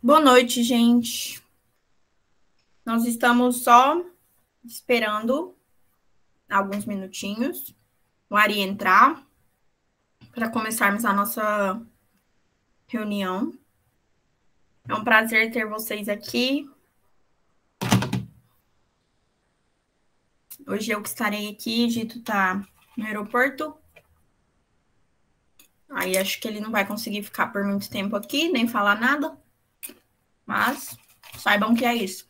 Boa noite, gente. Nós estamos só esperando alguns minutinhos o Ari entrar para começarmos a nossa reunião. É um prazer ter vocês aqui. Hoje eu que estarei aqui, Gito está no aeroporto. Aí acho que ele não vai conseguir ficar por muito tempo aqui, nem falar nada. Mas saibam que é isso.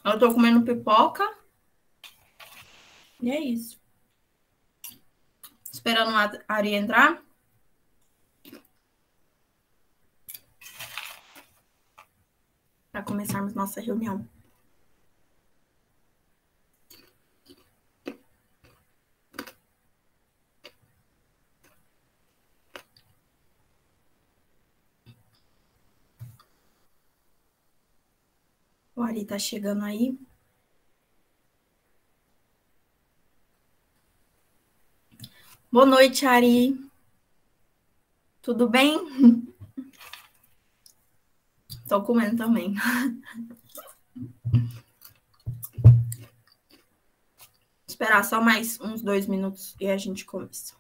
Eu tô comendo pipoca. E é isso. Esperando a Ari entrar. Para começarmos nossa reunião. O Ari tá chegando aí. Boa noite, Ari. Tudo bem? Tô comendo também. Esperar só mais uns 2 minutos e a gente começa.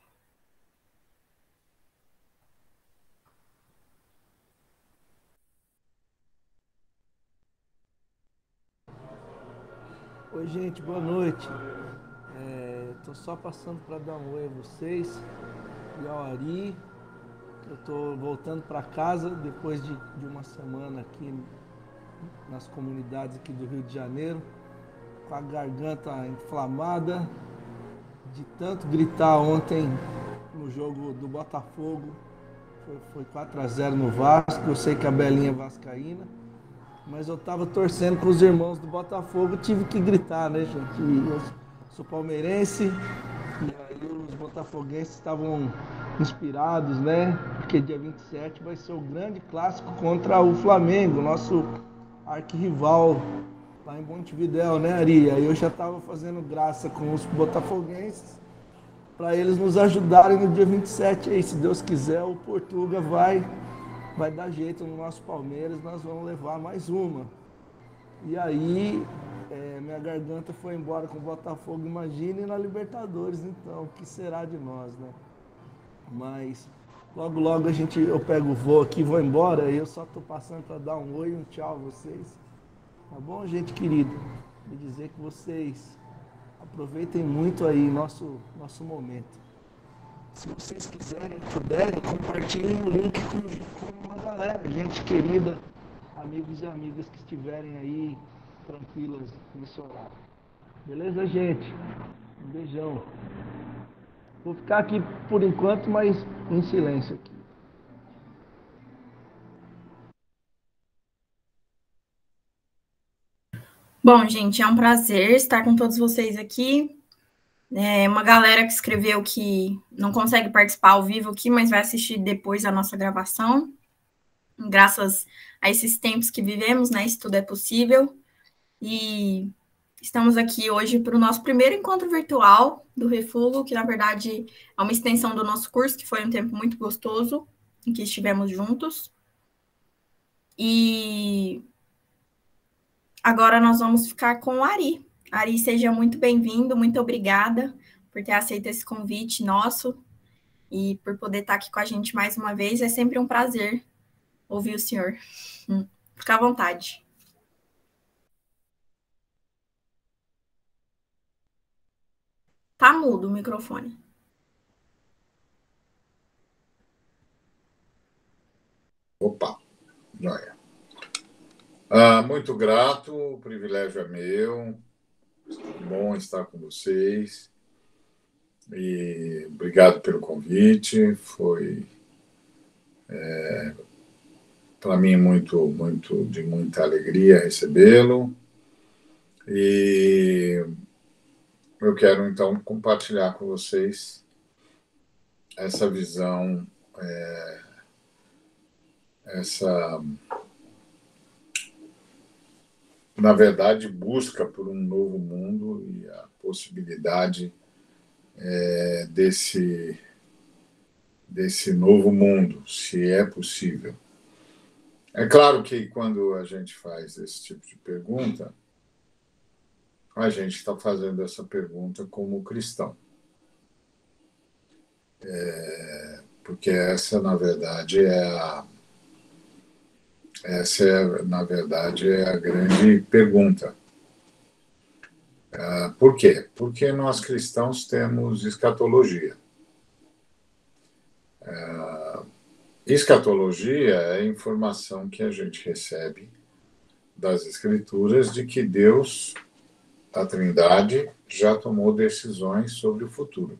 Oi, gente, boa noite. Tô só passando para dar um oi a vocês e ao Ari. Eu tô voltando para casa depois de uma semana aqui nas comunidades aqui do Rio de Janeiro, com a garganta inflamada, de tanto gritar ontem no jogo do Botafogo. Foi 4-0 no Vasco, eu sei que a Belinha é vascaína, mas eu tava torcendo com os irmãos do Botafogo, tive que gritar, né, gente? Eu sou palmeirense, e aí os botafoguenses estavam inspirados, né? Porque dia 27 vai ser o grande clássico contra o Flamengo, nosso arquirrival lá em Montevidéu, né, Ari? Aí eu já estava fazendo graça com os botafoguenses para eles nos ajudarem no dia 27 aí, se Deus quiser, o Portuga vai dar jeito no nosso Palmeiras, nós vamos levar mais uma. E aí, minha garganta foi embora com o Botafogo, imagine na Libertadores, então, o que será de nós, né? Mas logo logo eu pego o voo aqui, vou embora, e eu só tô passando para dar um oi e um tchau a vocês. Tá bom, gente querida? Me dizer que vocês aproveitem muito aí nosso momento. Se vocês quiserem, puderem, compartilhem o link com uma galera, gente querida, amigos e amigas que estiverem aí tranquilas nesse horário. Beleza, gente? Um beijão. Vou ficar aqui por enquanto, mas em silêncio aqui. Bom, gente, é um prazer estar com todos vocês aqui. Uma galera que escreveu que não consegue participar ao vivo aqui, mas vai assistir depois a nossa gravação. Graças a esses tempos que vivemos, né? Isso tudo é possível. E estamos aqui hoje para o nosso primeiro encontro virtual do Refúgio, que na verdade é uma extensão do nosso curso, que foi um tempo muito gostoso em que estivemos juntos. E agora nós vamos ficar com o Ari. Ari, seja muito bem-vindo, muito obrigada por ter aceito esse convite nosso e por poder estar aqui com a gente mais uma vez. É sempre um prazer ouvir o senhor. Fica à vontade. Tá mudo o microfone. Opa, joia. Muito grato, o privilégio é meu. Bom estar com vocês. E obrigado pelo convite. Foi para mim de muita alegria recebê-lo. E eu quero então compartilhar com vocês essa visão, na verdade, busca por um novo mundo e a possibilidade desse novo mundo, se é possível. É claro que quando a gente faz esse tipo de pergunta, a gente está fazendo essa pergunta como cristão. Porque essa, na verdade, na verdade, é a grande pergunta. Por quê? Porque nós cristãos temos escatologia. Escatologia é a informação que a gente recebe das Escrituras de que Deus, a Trindade, já tomou decisões sobre o futuro.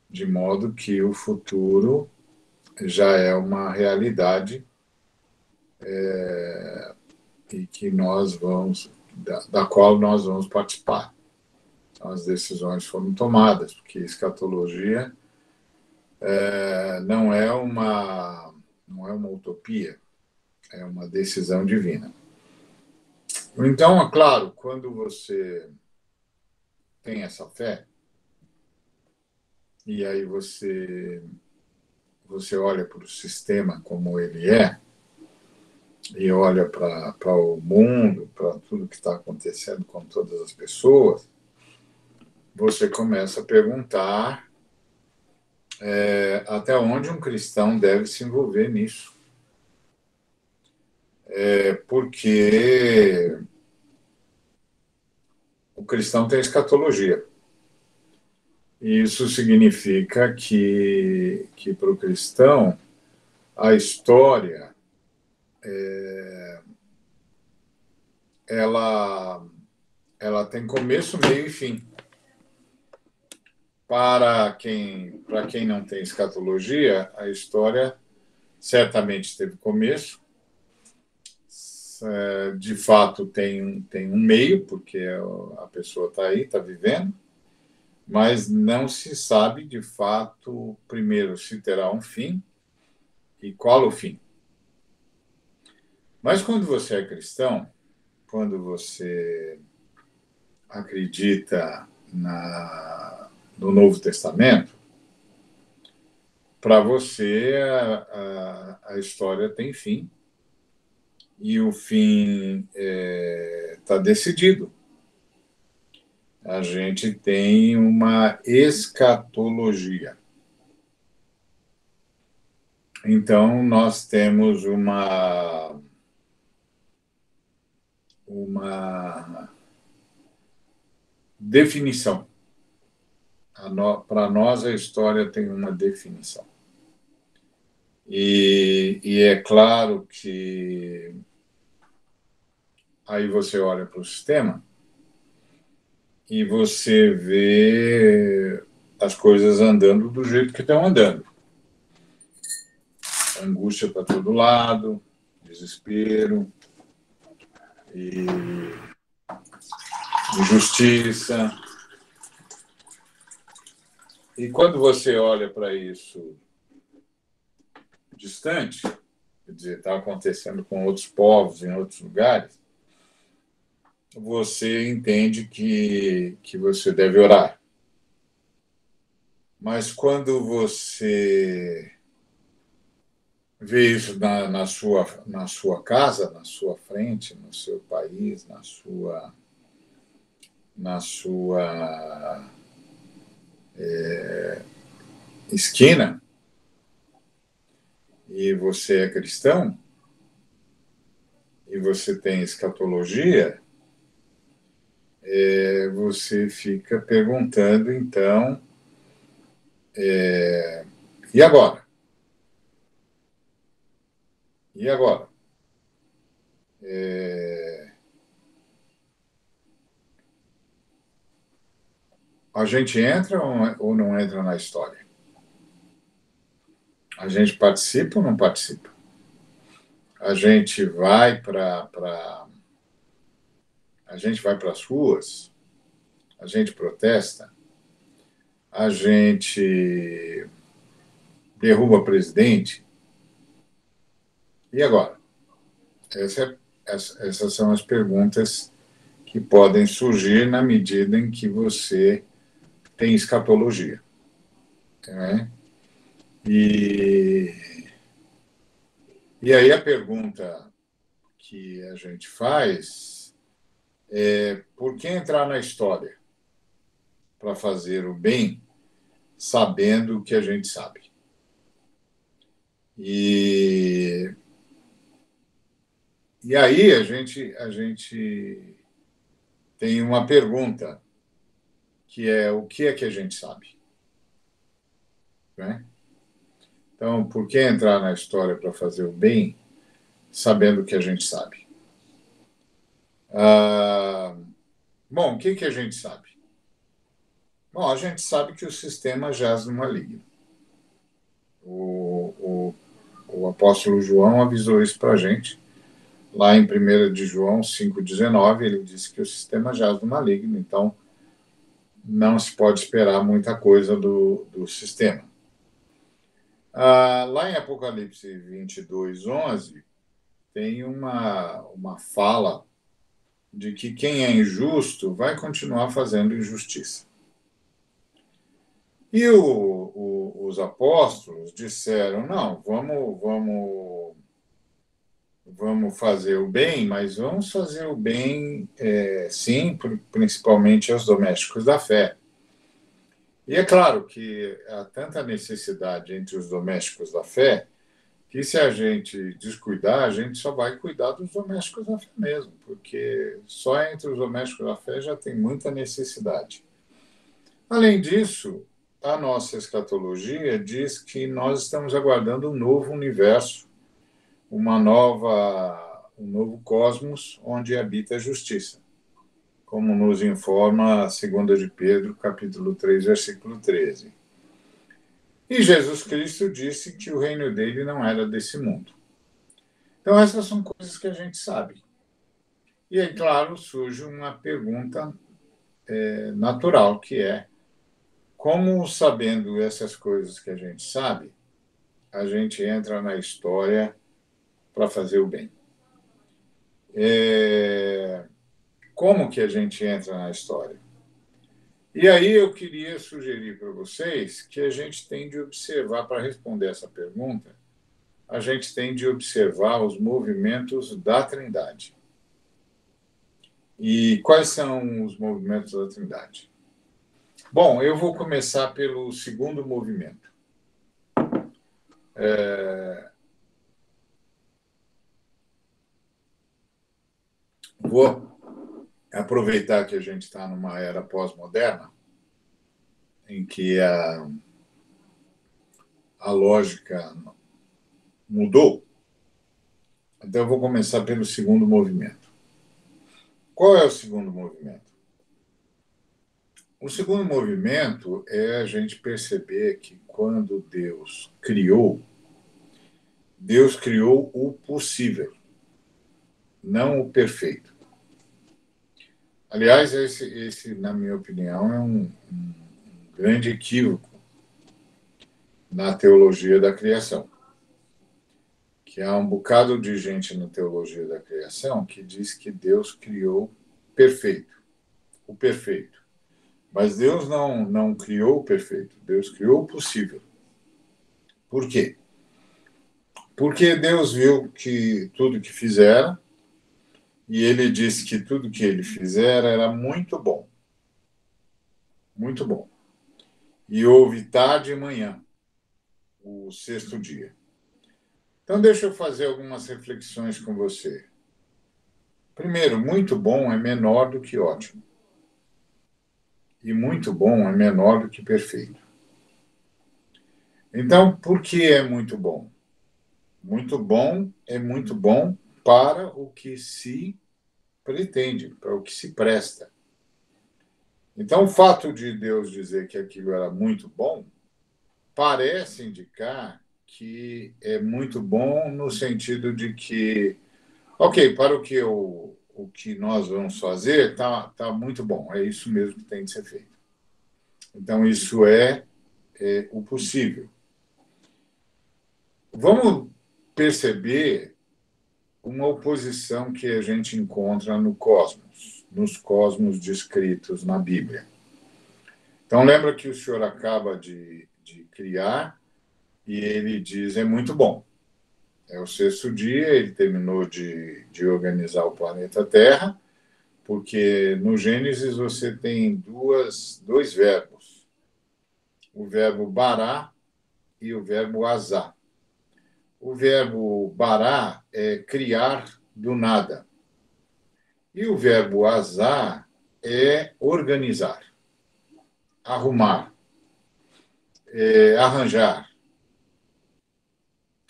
De modo que o futuro já é uma realidade e que nós vamos, da qual nós vamos participar. As decisões foram tomadas, porque escatologia não é uma utopia, é uma decisão divina. Então, é claro, quando você tem essa fé, e aí você olha para o sistema como ele é, e olha para o mundo, para tudo que está acontecendo com todas as pessoas, você começa a perguntar até onde um cristão deve se envolver nisso. Porque o cristão tem escatologia. E isso significa que para o cristão, a história ela tem começo, meio e fim. Para quem não tem escatologia, a história certamente teve começo, de fato tem um meio, porque a pessoa está aí, está vivendo, mas não se sabe de fato, primeiro, se terá um fim e qual o fim. Mas quando você é cristão, quando você acredita no Novo Testamento, para você a história tem fim e o fim está decidido. A gente tem uma escatologia. Então, nós temos uma definição. Para nós, a história tem uma definição. E é claro que aí você olha para o sistema e você vê as coisas andando do jeito que estão andando. Angústia para todo lado, desespero, e injustiça. E quando você olha para isso distante, quer dizer, está acontecendo com outros povos em outros lugares, você entende que você deve orar. Mas quando você vê isso na sua casa, na sua frente, no seu país, na sua esquina, e você é cristão, e você tem escatologia, você fica perguntando, então, e agora? E agora? A gente entra ou não entra na história? A gente participa ou não participa? A gente vai para as ruas? A gente protesta? A gente derruba presidente? E agora? Essas são as perguntas que podem surgir na medida em que você tem escatologia. Né? E aí a pergunta que a gente faz é: por que entrar na história para fazer o bem, sabendo o que a gente sabe? E aí a gente tem uma pergunta, que é: o que é que a gente sabe? Né? Então, por que entrar na história para fazer o bem, sabendo o que a gente sabe? Bom, o que a gente sabe? Bom, a gente sabe que o sistema jaz no maligno. O apóstolo João avisou isso para a gente. Lá em 1 de João 5,19, ele disse que o sistema jaz no maligno, então não se pode esperar muita coisa do sistema. Lá em Apocalipse 22:11, tem uma fala de que quem é injusto vai continuar fazendo injustiça. E os apóstolos disseram: não, vamos fazer o bem, mas vamos fazer o bem, sim, principalmente aos domésticos da fé. E é claro que há tanta necessidade entre os domésticos da fé que, se a gente descuidar, a gente só vai cuidar dos domésticos da fé mesmo, porque só entre os domésticos da fé já tem muita necessidade. Além disso, a nossa escatologia diz que nós estamos aguardando um novo universo, um novo cosmos onde habita a justiça, como nos informa 2 de Pedro, capítulo 3, versículo 13. E Jesus Cristo disse que o reino dele não era desse mundo. Então, essas são coisas que a gente sabe. E aí, claro, surge uma pergunta natural, que é: como, sabendo essas coisas que a gente sabe, a gente entra na história para fazer o bem? Como que a gente entra na história? E aí eu queria sugerir para vocês que a gente tem de observar, para responder essa pergunta, a gente tem de observar os movimentos da Trindade. E quais são os movimentos da Trindade? Bom, eu vou começar pelo segundo movimento. Vou aproveitar que a gente está numa era pós-moderna, em que a lógica mudou. Então, eu vou começar pelo segundo movimento. Qual é o segundo movimento? O segundo movimento é a gente perceber que, quando Deus criou o possível, não o perfeito. Aliás, esse, na minha opinião, é um grande equívoco na teologia da criação. Que há um bocado de gente na teologia da criação que diz que Deus criou o perfeito. Mas Deus não criou o perfeito, Deus criou o possível. Por quê? Porque Deus viu que tudo que fizera, e ele disse que tudo que ele fizera era muito bom. Muito bom. E houve tarde e manhã, o sexto dia. Então, deixa eu fazer algumas reflexões com você. Primeiro, muito bom é menor do que ótimo. E muito bom é menor do que perfeito. Então, por que é muito bom? Muito bom é muito bom para o que se pretende, para o que se presta. Então, o fato de Deus dizer que aquilo era muito bom parece indicar que é muito bom no sentido de que, ok, para o que nós vamos fazer, tá muito bom, é isso mesmo que tem de ser feito. Então, isso é o possível. Vamos perceber uma oposição que a gente encontra nos cosmos descritos na Bíblia. Então, lembra que o Senhor acaba de criar e ele diz, é muito bom. É o sexto dia, ele terminou de organizar o planeta Terra, porque no Gênesis você tem dois verbos, o verbo bará e o verbo azar. O verbo bará é criar do nada. E o verbo azar é organizar, arrumar, arranjar.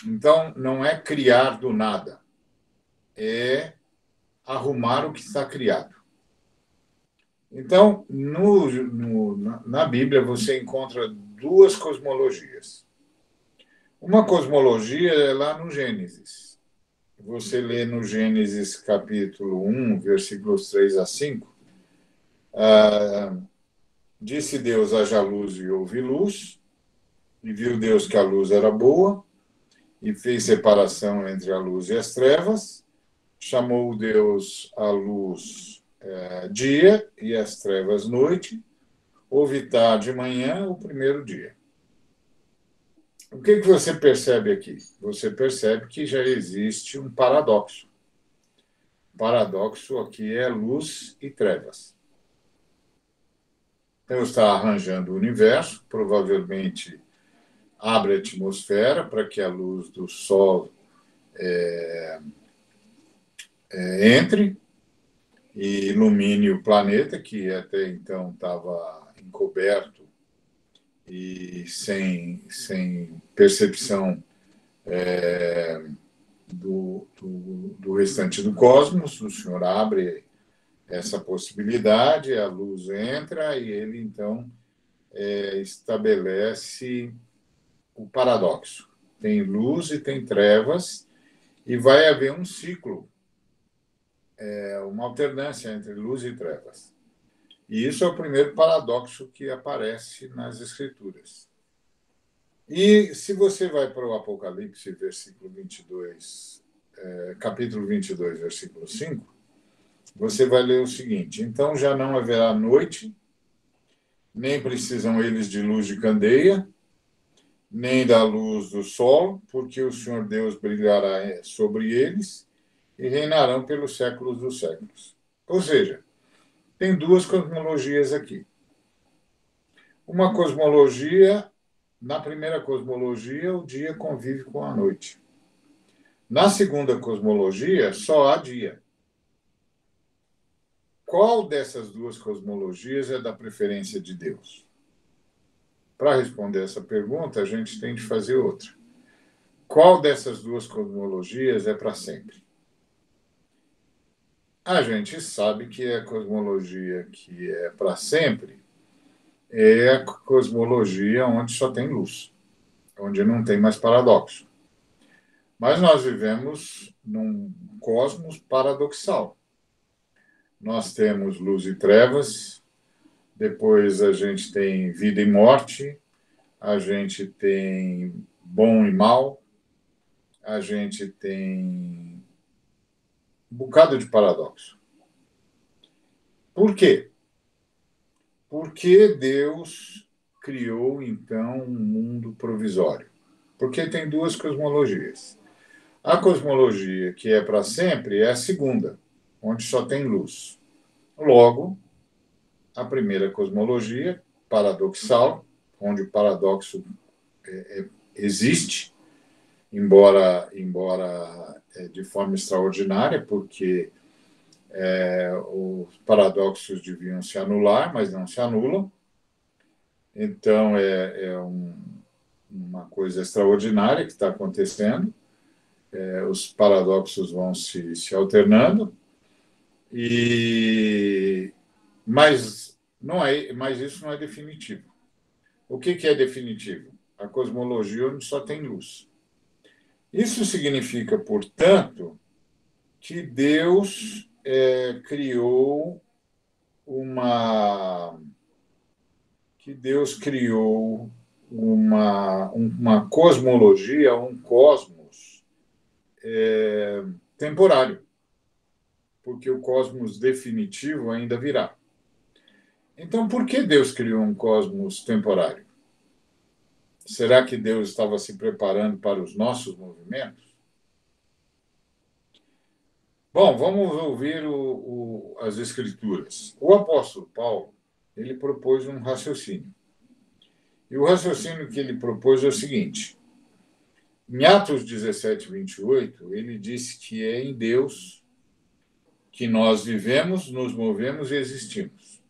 Então, não é criar do nada, é arrumar o que está criado. Então, na Bíblia, você encontra duas cosmologias. Uma cosmologia é lá no Gênesis. Você lê no Gênesis capítulo 1, versículos 3 a 5. Disse Deus, haja luz e houve luz, e viu Deus que a luz era boa, e fez separação entre a luz e as trevas. Chamou Deus a luz dia e as trevas noite. Houve tarde e manhã, o primeiro dia. O que você percebe aqui? Você percebe que já existe um paradoxo. O paradoxo aqui é luz e trevas. Deus está arranjando o universo, provavelmente abre a atmosfera para que a luz do Sol entre e ilumine o planeta, que até então estava encoberto e sem percepção do restante do cosmos. O Senhor abre essa possibilidade, a luz entra e ele, então, estabelece o paradoxo. Tem luz e tem trevas, e vai haver um ciclo, uma alternância entre luz e trevas. E isso é o primeiro paradoxo que aparece nas Escrituras. E se você vai para o Apocalipse, capítulo 22, versículo 5, você vai ler o seguinte: então já não haverá noite, nem precisam eles de luz de candeia, nem da luz do sol, porque o Senhor Deus brilhará sobre eles e reinarão pelos séculos dos séculos. Ou seja, tem duas cosmologias aqui. Uma cosmologia, na primeira cosmologia, o dia convive com a noite. Na segunda cosmologia, só há dia. Qual dessas duas cosmologias é da preferência de Deus? Para responder essa pergunta, a gente tem de fazer outra. Qual dessas duas cosmologias é para sempre? A gente sabe que a cosmologia que é para sempre é a cosmologia onde só tem luz, onde não tem mais paradoxo. Mas nós vivemos num cosmos paradoxal. Nós temos luz e trevas, depois a gente tem vida e morte, a gente tem bom e mal, a gente tem um bocado de paradoxo. Por quê? Porque Deus criou, então, um mundo provisório. Porque tem duas cosmologias. A cosmologia que é para sempre é a segunda, onde só tem luz. Logo, a primeira cosmologia, paradoxal, onde o paradoxo existe, embora de forma extraordinária, porque os paradoxos deviam se anular, mas não se anulam. Então, uma coisa extraordinária que está acontecendo. Os paradoxos vão se alternando, mas isso não é definitivo. O que é definitivo? A cosmologia onde só tem luz. Isso significa, portanto, que Deus criou uma cosmologia, um cosmos temporário, porque o cosmos definitivo ainda virá. Então, por que Deus criou um cosmos temporário? Será que Deus estava se preparando para os nossos movimentos? Bom, vamos ouvir as Escrituras. O apóstolo Paulo, ele propôs um raciocínio. E o raciocínio que ele propôs é o seguinte: em Atos 17, 28, ele disse que é em Deus que nós vivemos, nos movemos e existimos.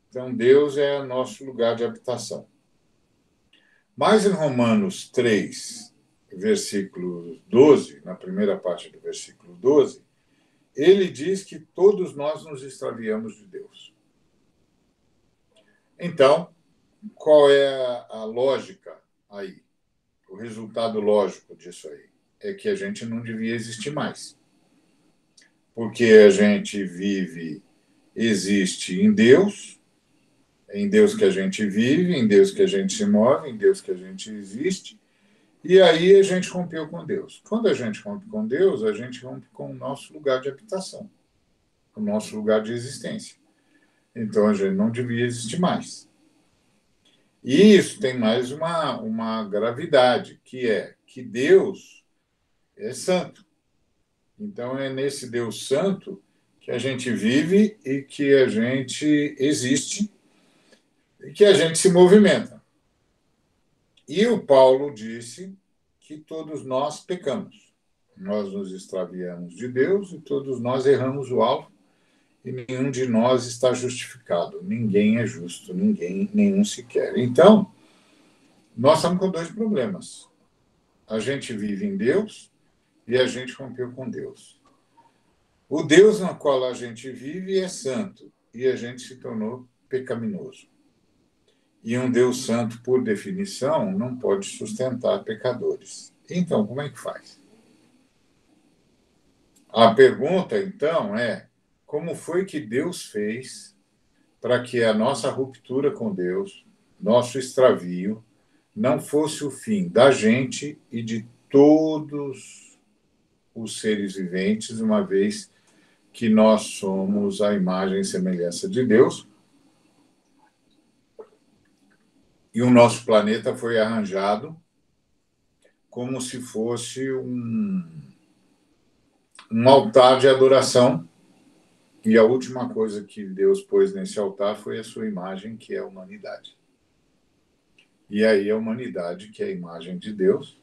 Então, Deus é nosso lugar de habitação. Mas em Romanos 3, versículo 12, na primeira parte do versículo 12, ele diz que todos nós nos extraviamos de Deus. Então, qual é a lógica aí? O resultado lógico disso aí é que a gente não devia existir mais. Porque a gente vive, existe em Deus, é em Deus que a gente vive, em Deus que a gente se move, em Deus que a gente existe, e aí a gente rompeu com Deus. Quando a gente rompe com Deus, a gente rompe com o nosso lugar de habitação, o nosso lugar de existência. Então a gente não devia existir mais. E isso tem mais uma gravidade, que é que Deus é santo. Então é nesse Deus santo que a gente vive e que a gente existe e que a gente se movimenta. E o Paulo disse que todos nós pecamos. Nós nos extraviamos de Deus e todos nós erramos o alvo e nenhum de nós está justificado. Ninguém é justo, nenhum sequer. Então, nós estamos com dois problemas. A gente vive em Deus e a gente rompeu com Deus. O Deus na qual a gente vive é santo e a gente se tornou pecaminoso. E um Deus santo, por definição, não pode sustentar pecadores. Então, como é que faz? A pergunta, então, é: como foi que Deus fez para que a nossa ruptura com Deus, nosso extravio, não fosse o fim da gente e de todos os seres viventes, uma vez que nós somos a imagem e semelhança de Deus, e o nosso planeta foi arranjado como se fosse um altar de adoração, e a última coisa que Deus pôs nesse altar foi a sua imagem, que é a humanidade. E aí a humanidade, que é a imagem de Deus,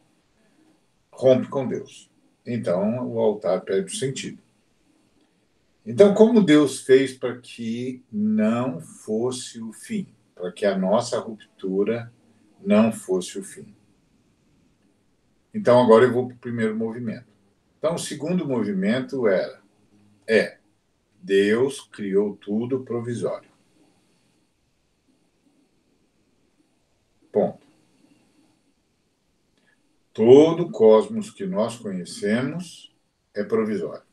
rompe com Deus. Então o altar perde o sentido. Então, como Deus fez para que não fosse o fim? Para que a nossa ruptura não fosse o fim. Então, agora eu vou para o primeiro movimento. Então, o segundo movimento Deus criou tudo provisório. Ponto. Todo o cosmos que nós conhecemos é provisório.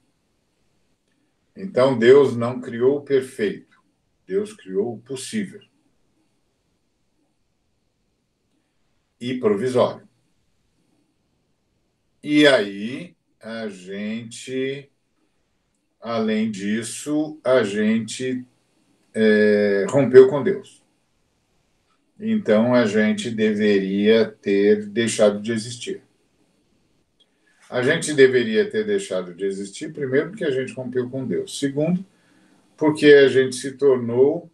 Então, Deus não criou o perfeito. Deus criou o possível. E provisório. E aí, a gente, além disso, a gente rompeu com Deus. Então, a gente deveria ter deixado de existir. A gente deveria ter deixado de existir, primeiro, porque a gente rompeu com Deus. Segundo, porque a gente se tornou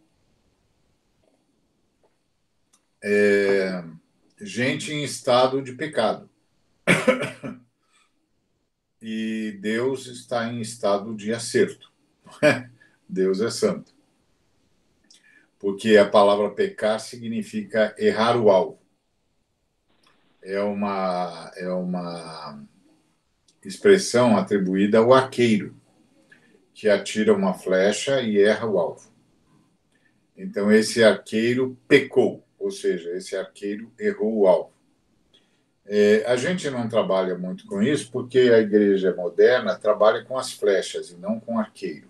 gente em estado de pecado. E Deus está em estado de acerto. Deus é santo. Porque a palavra pecar significa errar o alvo. É uma expressão atribuída ao arqueiro, que atira uma flecha e erra o alvo. Então, esse arqueiro pecou, ou seja, esse arqueiro errou o alvo. A gente não trabalha muito com isso porque a igreja moderna trabalha com as flechas e não com arqueiro.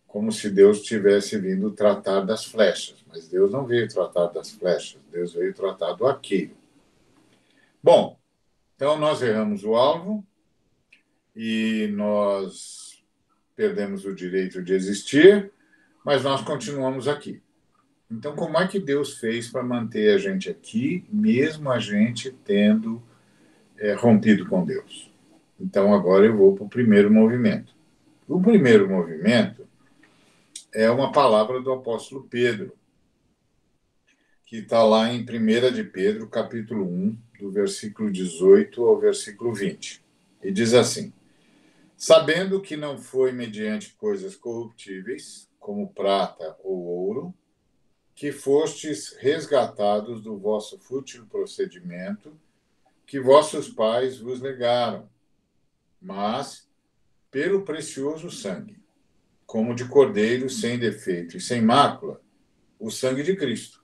Como se Deus tivesse vindo tratar das flechas. Mas Deus não veio tratar das flechas, Deus veio tratar do arqueiro. Bom, então nós erramos o alvo e nós perdemos o direito de existir, mas nós continuamos aqui. Então, como é que Deus fez para manter a gente aqui, mesmo a gente tendo rompido com Deus? Então, agora eu vou para o primeiro movimento. O primeiro movimento é uma palavra do apóstolo Pedro, que está lá em 1 de Pedro, capítulo 1, do versículo 18 ao versículo 20. E diz assim: sabendo que não foi mediante coisas corruptíveis, como prata ou ouro, que fostes resgatados do vosso fútil procedimento, que vossos pais vos legaram, mas pelo precioso sangue, como de cordeiro sem defeito e sem mácula, o sangue de Cristo,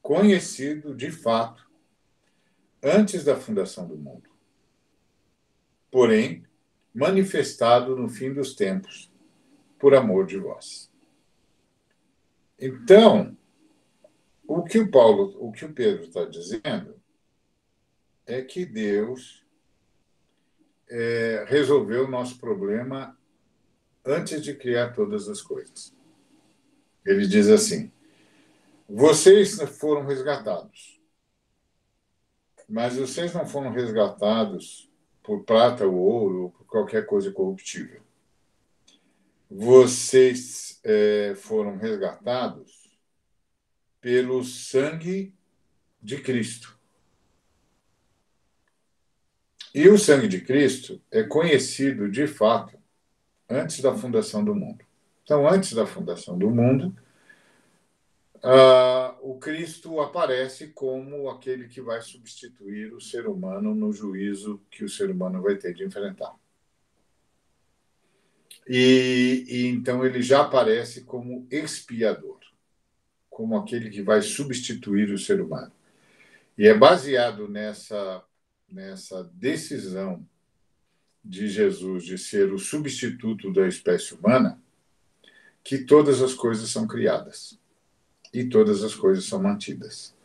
conhecido de fato antes da fundação do mundo, porém manifestado no fim dos tempos, por amor de vós. Então, o que o Pedro está dizendo é que Deus resolveu o nosso problema antes de criar todas as coisas. Ele diz assim: vocês foram resgatados, mas vocês não foram resgatados por prata ou ouro ou por qualquer coisa corruptível. Vocês foram resgatados pelo sangue de Cristo. E o sangue de Cristo é conhecido, de fato, antes da fundação do mundo. Então, antes da fundação do mundo, o Cristo aparece como aquele que vai substituir o ser humano no juízo que o ser humano vai ter de enfrentar. E então ele já aparece como expiador, como aquele que vai substituir o ser humano. E é baseado nessa decisão de Jesus de ser o substituto da espécie humana que todas as coisas são criadas e todas as coisas são mantidas.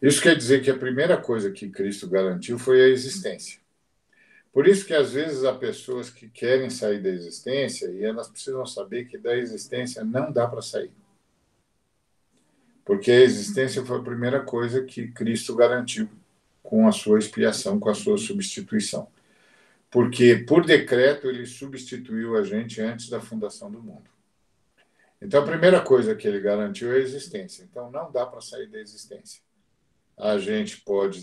Isso quer dizer que a primeira coisa que Cristo garantiu foi a existência. Por isso que, às vezes, há pessoas que querem sair da existência e elas precisam saber que da existência não dá para sair. Porque a existência foi a primeira coisa que Cristo garantiu com a sua expiação, com a sua substituição. Porque, por decreto, ele substituiu a gente antes da fundação do mundo. Então, a primeira coisa que ele garantiu é a existência. Então, não dá para sair da existência. A gente pode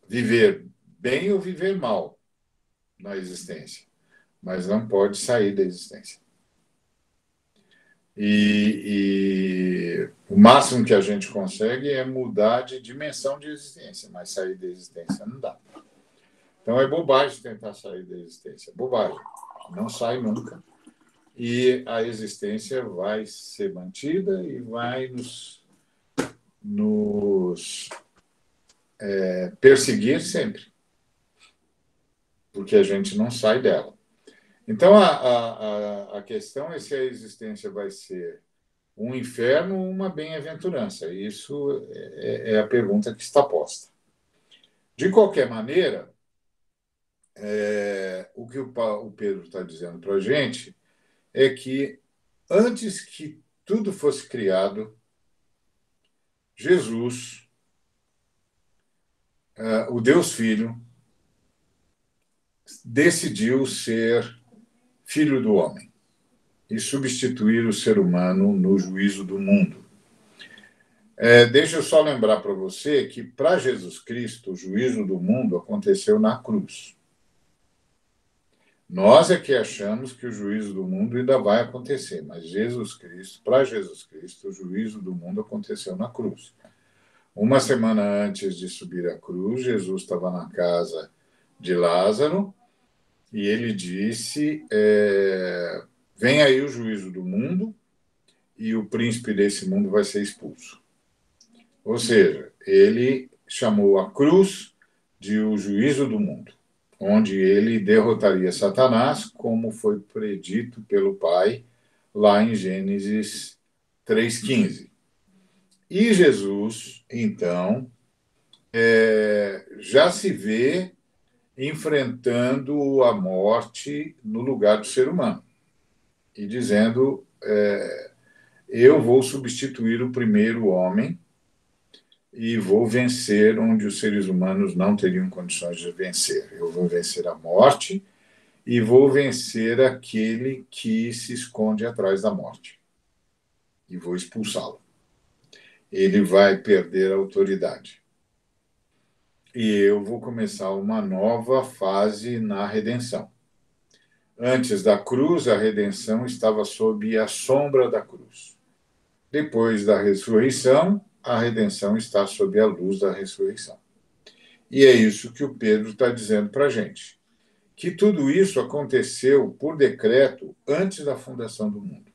viver bem ou viver mal na existência, mas não pode sair da existência. E o máximo que a gente consegue é mudar de dimensão de existência, mas sair da existência não dá. Então é bobagem tentar sair da existência, bobagem. Não sai nunca. E a existência vai ser mantida e vai nos perseguir sempre, porque a gente não sai dela. Então, a questão é se a existência vai ser um inferno ou uma bem-aventurança. Isso é a pergunta que está posta. De qualquer maneira, o que o Pedro está dizendo para a gente é que, antes que tudo fosse criado, Jesus, o Deus Filho, decidiu ser filho do homem e substituir o ser humano no juízo do mundo. Deixa eu só lembrar para você que, para Jesus Cristo, o juízo do mundo aconteceu na cruz. Nós é que achamos que o juízo do mundo ainda vai acontecer, mas para Jesus Cristo, o juízo do mundo aconteceu na cruz. Uma semana antes de subir à cruz, Jesus estava na casa de Lázaro e ele disse: vem aí o juízo do mundo e o príncipe desse mundo vai ser expulso. Ou seja, ele chamou a cruz de o juízo do mundo, onde ele derrotaria Satanás, como foi predito pelo Pai lá em Gênesis 3,15. E Jesus, então, já se vê enfrentando a morte no lugar do ser humano e dizendo: eu vou substituir o primeiro homem e vou vencer onde os seres humanos não teriam condições de vencer. Eu vou vencer a morte e vou vencer aquele que se esconde atrás da morte. E vou expulsá-lo. Ele vai perder a autoridade. E eu vou começar uma nova fase na redenção. Antes da cruz, a redenção estava sob a sombra da cruz. Depois da ressurreição, a redenção está sob a luz da ressurreição. E é isso que o Pedro está dizendo para a gente. Que tudo isso aconteceu por decreto antes da fundação do mundo.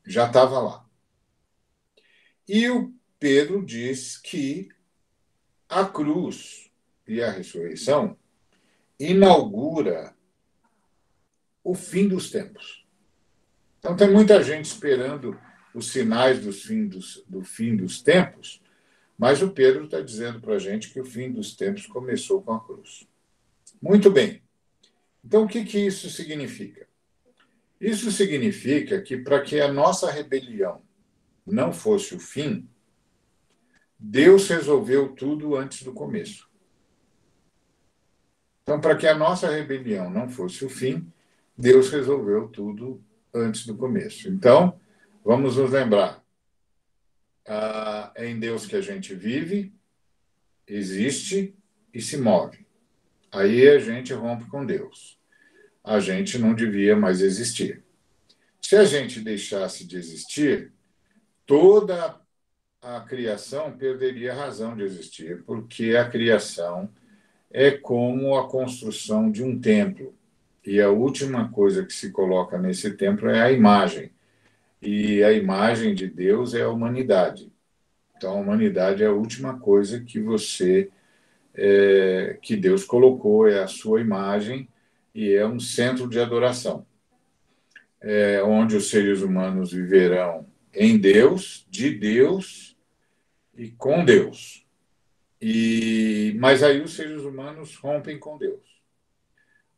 Já estava lá. E o Pedro diz que a cruz e a ressurreição inaugura o fim dos tempos. Então, tem muita gente esperando os sinais do fim dos tempos, mas o Pedro está dizendo para a gente que o fim dos tempos começou com a cruz. Muito bem. Então, o que isso significa? Isso significa que, para que a nossa rebelião não fosse o fim, Deus resolveu tudo antes do começo. Então, para que a nossa rebelião não fosse o fim, Deus resolveu tudo antes do começo. Então, vamos nos lembrar. É em Deus que a gente vive, existe e se move. Aí a gente rompe com Deus. A gente não devia mais existir. Se a gente deixasse de existir, toda a criação perderia a razão de existir, porque a criação é como a construção de um templo. E a última coisa que se coloca nesse templo é a imagem. E a imagem de Deus é a humanidade. Então, a humanidade é a última coisa que Deus colocou, é a sua imagem e é um centro de adoração, onde os seres humanos viverão em Deus, de Deus e com Deus. Mas aí os seres humanos rompem com Deus.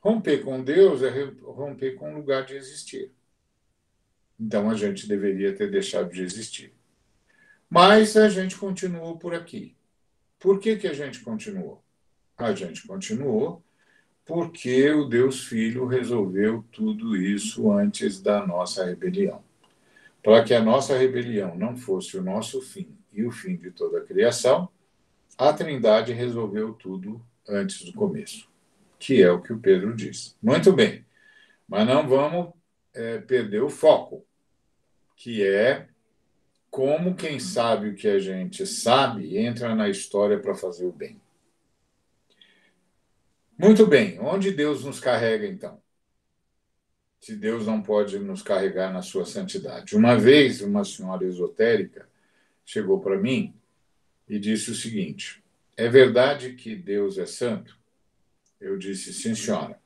Romper com Deus é romper com o lugar de existir. Então, a gente deveria ter deixado de existir. Mas a gente continuou por aqui. Por que a gente continuou? A gente continuou porque o Deus Filho resolveu tudo isso antes da nossa rebelião. Para que a nossa rebelião não fosse o nosso fim e o fim de toda a criação, a Trindade resolveu tudo antes do começo, que é o que o Pedro diz. Muito bem, mas não vamos perder o foco, que é como quem sabe o que a gente sabe entra na história para fazer o bem. Muito bem, onde Deus nos carrega, então? Se Deus não pode nos carregar na sua santidade. Uma vez, uma senhora esotérica chegou para mim e disse o seguinte: é verdade que Deus é santo? Eu disse: sim, senhora.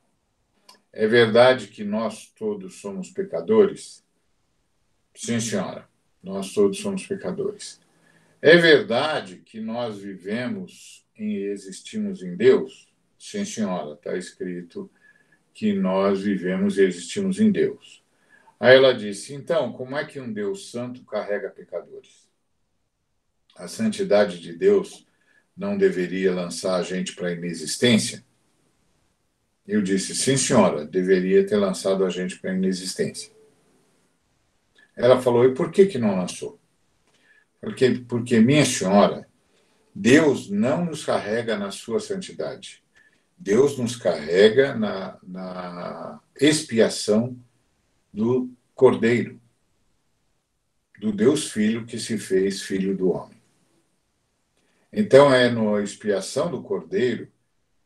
É verdade que nós todos somos pecadores? Sim, senhora. Nós todos somos pecadores. É verdade que nós vivemos e existimos em Deus? Sim, senhora. Está escrito que nós vivemos e existimos em Deus. Aí ela disse: então, como é que um Deus santo carrega pecadores? A santidade de Deus não deveria lançar a gente para a inexistência? Eu disse: sim, senhora, deveria ter lançado a gente para a inexistência. Ela falou: e por que não lançou? Porque, minha senhora, Deus não nos carrega na sua santidade. Deus nos carrega na expiação do Cordeiro, do Deus Filho que se fez filho do homem. Então, é na expiação do Cordeiro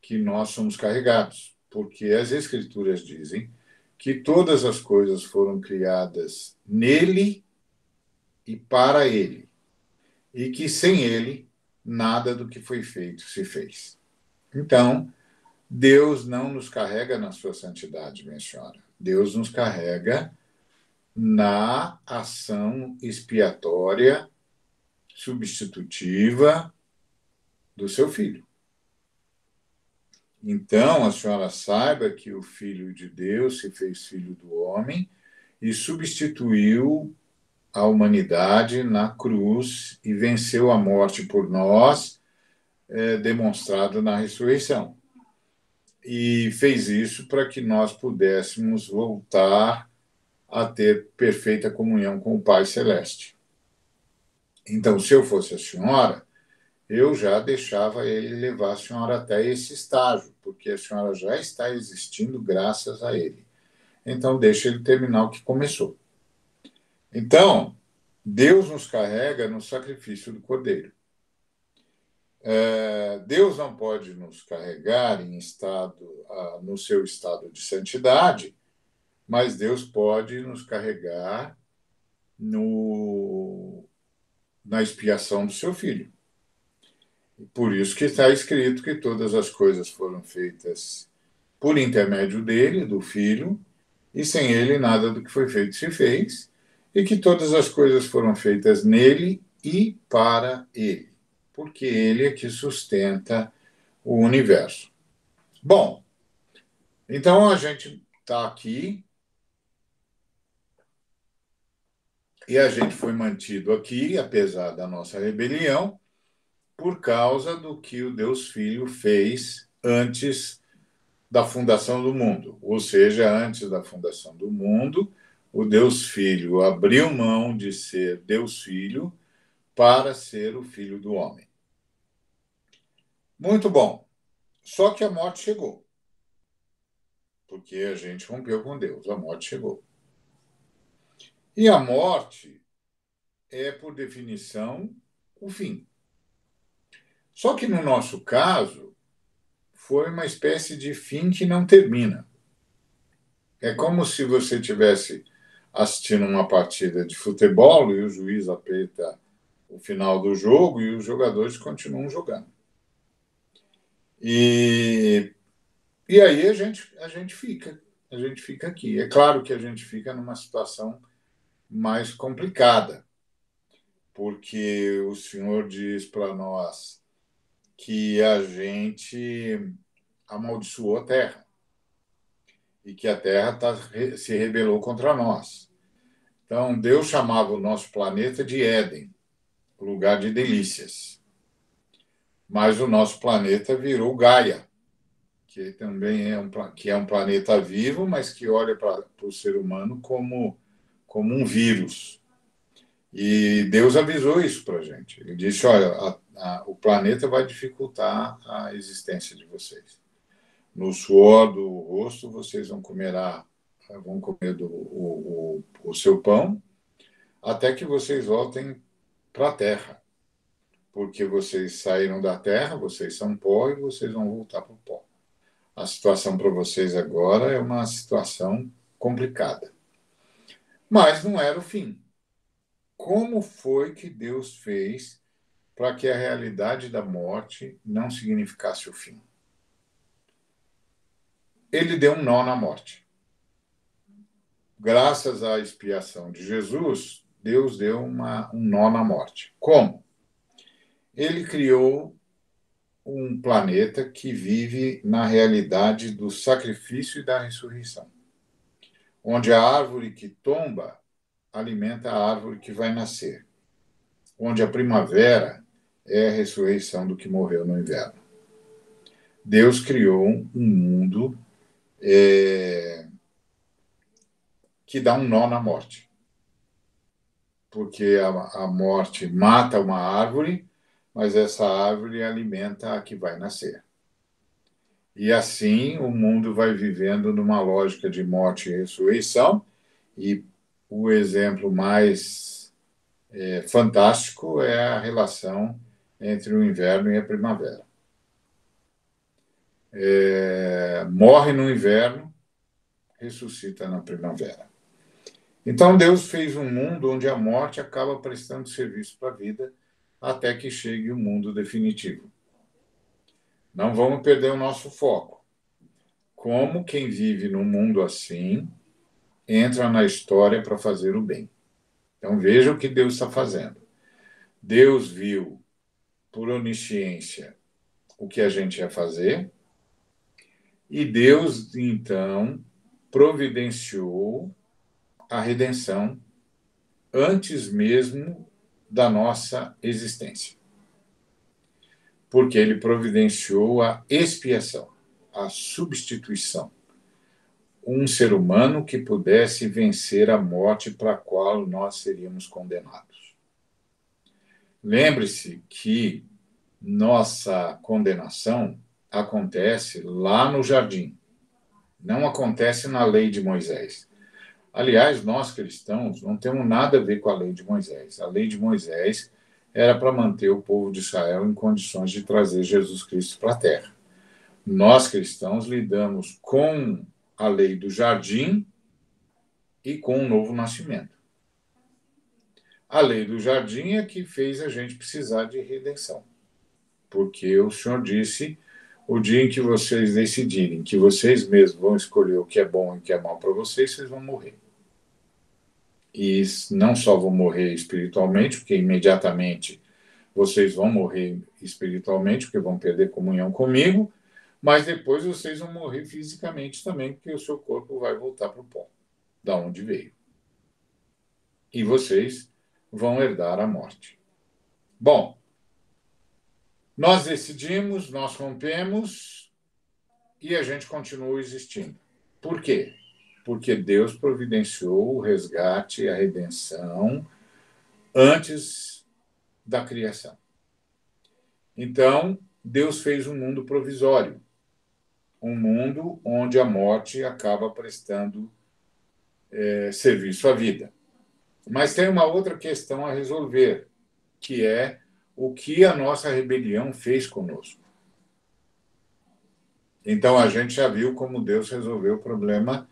que nós somos carregados, porque as Escrituras dizem que todas as coisas foram criadas nele e para ele, e que sem ele, nada do que foi feito se fez. Então, Deus não nos carrega na sua santidade, minha senhora. Deus nos carrega na ação expiatória, substitutiva do seu filho. Então, a senhora saiba que o Filho de Deus se fez filho do homem e substituiu a humanidade na cruz e venceu a morte por nós, demonstrado na ressurreição. E fez isso para que nós pudéssemos voltar a ter perfeita comunhão com o Pai Celeste. Então, se eu fosse a senhora, eu já deixava ele levar a senhora até esse estágio, porque a senhora já está existindo graças a ele. Então, deixa ele terminar o que começou. Então, Deus nos carrega no sacrifício do Cordeiro. Deus não pode nos carregar no seu estado de santidade, mas Deus pode nos carregar na expiação do seu Filho. Por isso que está escrito que todas as coisas foram feitas por intermédio dele, do Filho, e sem ele nada do que foi feito se fez, e que todas as coisas foram feitas nele e para ele, porque ele é que sustenta o universo. Bom, então a gente está aqui e a gente foi mantido aqui, apesar da nossa rebelião, por causa do que o Deus Filho fez antes da fundação do mundo. Ou seja, antes da fundação do mundo, o Deus Filho abriu mão de ser Deus Filho para ser o Filho do homem. Muito bom. Só que a morte chegou. Porque a gente rompeu com Deus. A morte chegou. E a morte é, por definição, o fim. Só que no nosso caso, foi uma espécie de fim que não termina. É como se você tivesse assistindo uma partida de futebol e o juiz apita o final do jogo e os jogadores continuam jogando. E aí a gente fica aqui. É claro que a gente fica numa situação mais complicada, porque o Senhor diz para nós que a gente amaldiçoou a terra e que a terra se rebelou contra nós. Então, Deus chamava o nosso planeta de Éden, lugar de delícias. Mas o nosso planeta virou Gaia, que também é um planeta vivo, mas que olha para o ser humano como um vírus. E Deus avisou isso para a gente. Ele disse, olha, o planeta vai dificultar a existência de vocês. No suor do rosto, vocês vão comer o seu pão, até que vocês voltem para a terra. Porque vocês saíram da terra, vocês são pó e vocês vão voltar para o pó. A situação para vocês agora é uma situação complicada. Mas não era o fim. Como foi que Deus fez para que a realidade da morte não significasse o fim? Ele deu um nó na morte. Graças à expiação de Jesus, Deus deu um nó na morte. Como? Ele criou um planeta que vive na realidade do sacrifício e da ressurreição, onde a árvore que tomba alimenta a árvore que vai nascer, onde a primavera é a ressurreição do que morreu no inverno. Deus criou um mundo que dá um nó na morte, porque a morte mata uma árvore, mas essa árvore alimenta a que vai nascer. E assim o mundo vai vivendo numa lógica de morte e ressurreição, e o exemplo mais fantástico é a relação entre o inverno e a primavera. Morre no inverno, ressuscita na primavera. Então Deus fez um mundo onde a morte acaba prestando serviço para a vida até que chegue o mundo definitivo. Não vamos perder o nosso foco. Como quem vive num mundo assim entra na história para fazer o bem. Então veja o que Deus está fazendo. Deus viu, por onisciência, o que a gente ia fazer, e Deus, então, providenciou a redenção antes mesmo da nossa existência. Porque ele providenciou a expiação, a substituição. Um ser humano que pudesse vencer a morte para a qual nós seríamos condenados. Lembre-se que nossa condenação acontece lá no jardim, não acontece na lei de Moisés. Aliás, nós cristãos não temos nada a ver com a lei de Moisés. A lei de Moisés era para manter o povo de Israel em condições de trazer Jesus Cristo para a terra. Nós cristãos lidamos com a lei do jardim e com o novo nascimento. A lei do jardim é que fez a gente precisar de redenção. Porque o Senhor disse, o dia em que vocês decidirem que vocês mesmos vão escolher o que é bom e o que é mal para vocês, vocês vão morrer. E não só vão morrer espiritualmente, porque imediatamente vocês vão morrer espiritualmente, porque vão perder comunhão comigo, mas depois vocês vão morrer fisicamente também, porque o seu corpo vai voltar para o pó, da onde veio. E vocês vão herdar a morte. Bom, nós decidimos, nós rompemos e a gente continua existindo. Por quê? Porque Deus providenciou o resgate e a redenção antes da criação. Então, Deus fez um mundo provisório, um mundo onde a morte acaba prestando serviço à vida. Mas tem uma outra questão a resolver, que é o que a nossa rebelião fez conosco. Então, a gente já viu como Deus resolveu o problema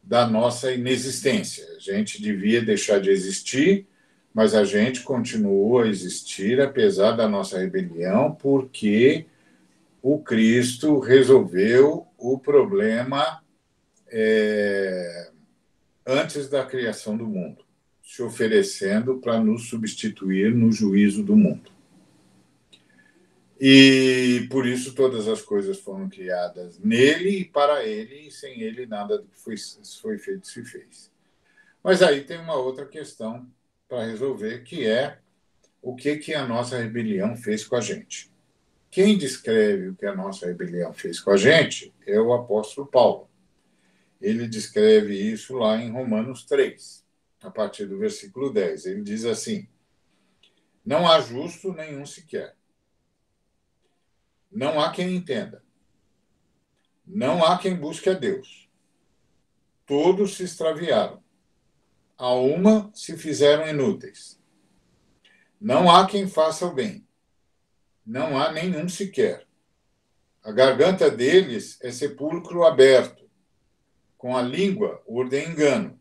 da nossa inexistência. A gente devia deixar de existir, mas a gente continua a existir apesar da nossa rebelião, porque o Cristo resolveu o problema antes da criação do mundo, se oferecendo para nos substituir no juízo do mundo. E por isso todas as coisas foram criadas nele e para ele, e sem ele nada do que foi feito se fez. Mas aí tem uma outra questão para resolver, que é o que a nossa rebelião fez com a gente. Quem descreve o que a nossa rebelião fez com a gente é o apóstolo Paulo. Ele descreve isso lá em Romanos 3, a partir do versículo 10. Ele diz assim: não há justo nenhum sequer. Não há quem entenda. Não há quem busque a Deus. Todos se extraviaram. A uma se fizeram inúteis. Não há quem faça o bem. Não há nenhum sequer. A garganta deles é sepulcro aberto. Com a língua urdem engano.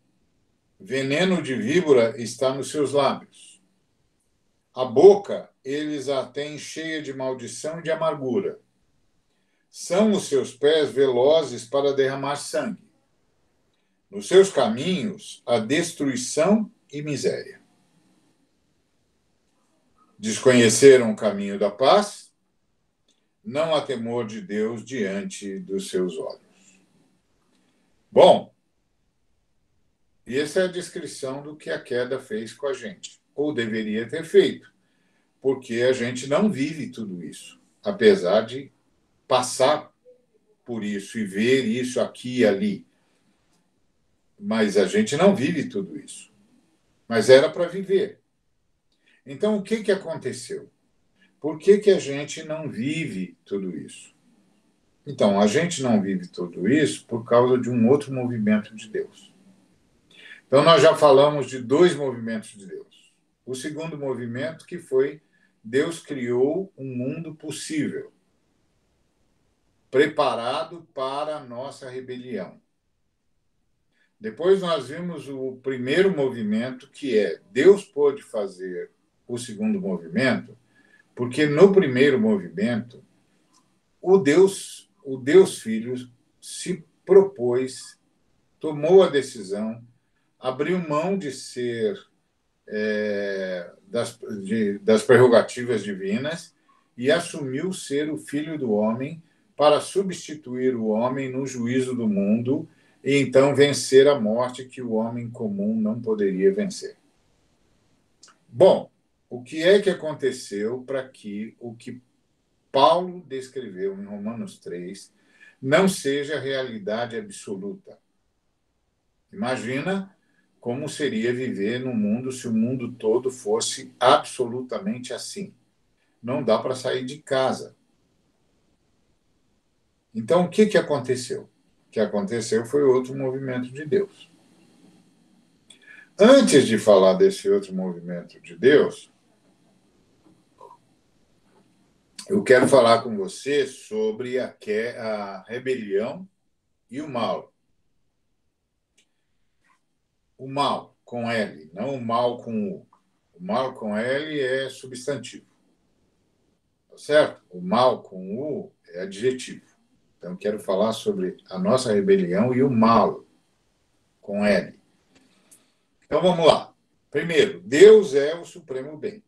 Veneno de víbora está nos seus lábios. A boca eles a têm cheia de maldição e de amargura. São os seus pés velozes para derramar sangue. Nos seus caminhos, a destruição e miséria. Desconheceram o caminho da paz, não há temor de Deus diante dos seus olhos. Bom, e essa é a descrição do que a queda fez com a gente, ou deveria ter feito, porque a gente não vive tudo isso, apesar de passar por isso e ver isso aqui e ali. Mas a gente não vive tudo isso. Mas era para viver. Então, o que aconteceu? Por que a gente não vive tudo isso? Então, a gente não vive tudo isso por causa de um outro movimento de Deus. Então, nós já falamos de 2 movimentos de Deus. O segundo movimento, que foi Deus criou um mundo possível, preparado para a nossa rebelião. Depois nós vimos o primeiro movimento, que é Deus pôde fazer o segundo movimento, porque no primeiro movimento, o Deus Filho se propôs, tomou a decisão, abriu mão de ser das prerrogativas divinas e assumiu ser o Filho do homem para substituir o homem no juízo do mundo e então vencer a morte que o homem comum não poderia vencer. Bom, o que é que aconteceu para que o que Paulo descreveu em Romanos 3 não seja realidade absoluta? Imagina como seria viver no mundo se o mundo todo fosse absolutamente assim. Não dá para sair de casa. Então, o que aconteceu? O que aconteceu foi outro movimento de Deus. Antes de falar desse outro movimento de Deus, eu quero falar com você sobre a rebelião e o mal. O mal com L, não o mal com U. O mal com L é substantivo, tá certo? O mal com U é adjetivo. Então, eu quero falar sobre a nossa rebelião e o mal com L. Então, vamos lá. Primeiro, Deus é o supremo bem.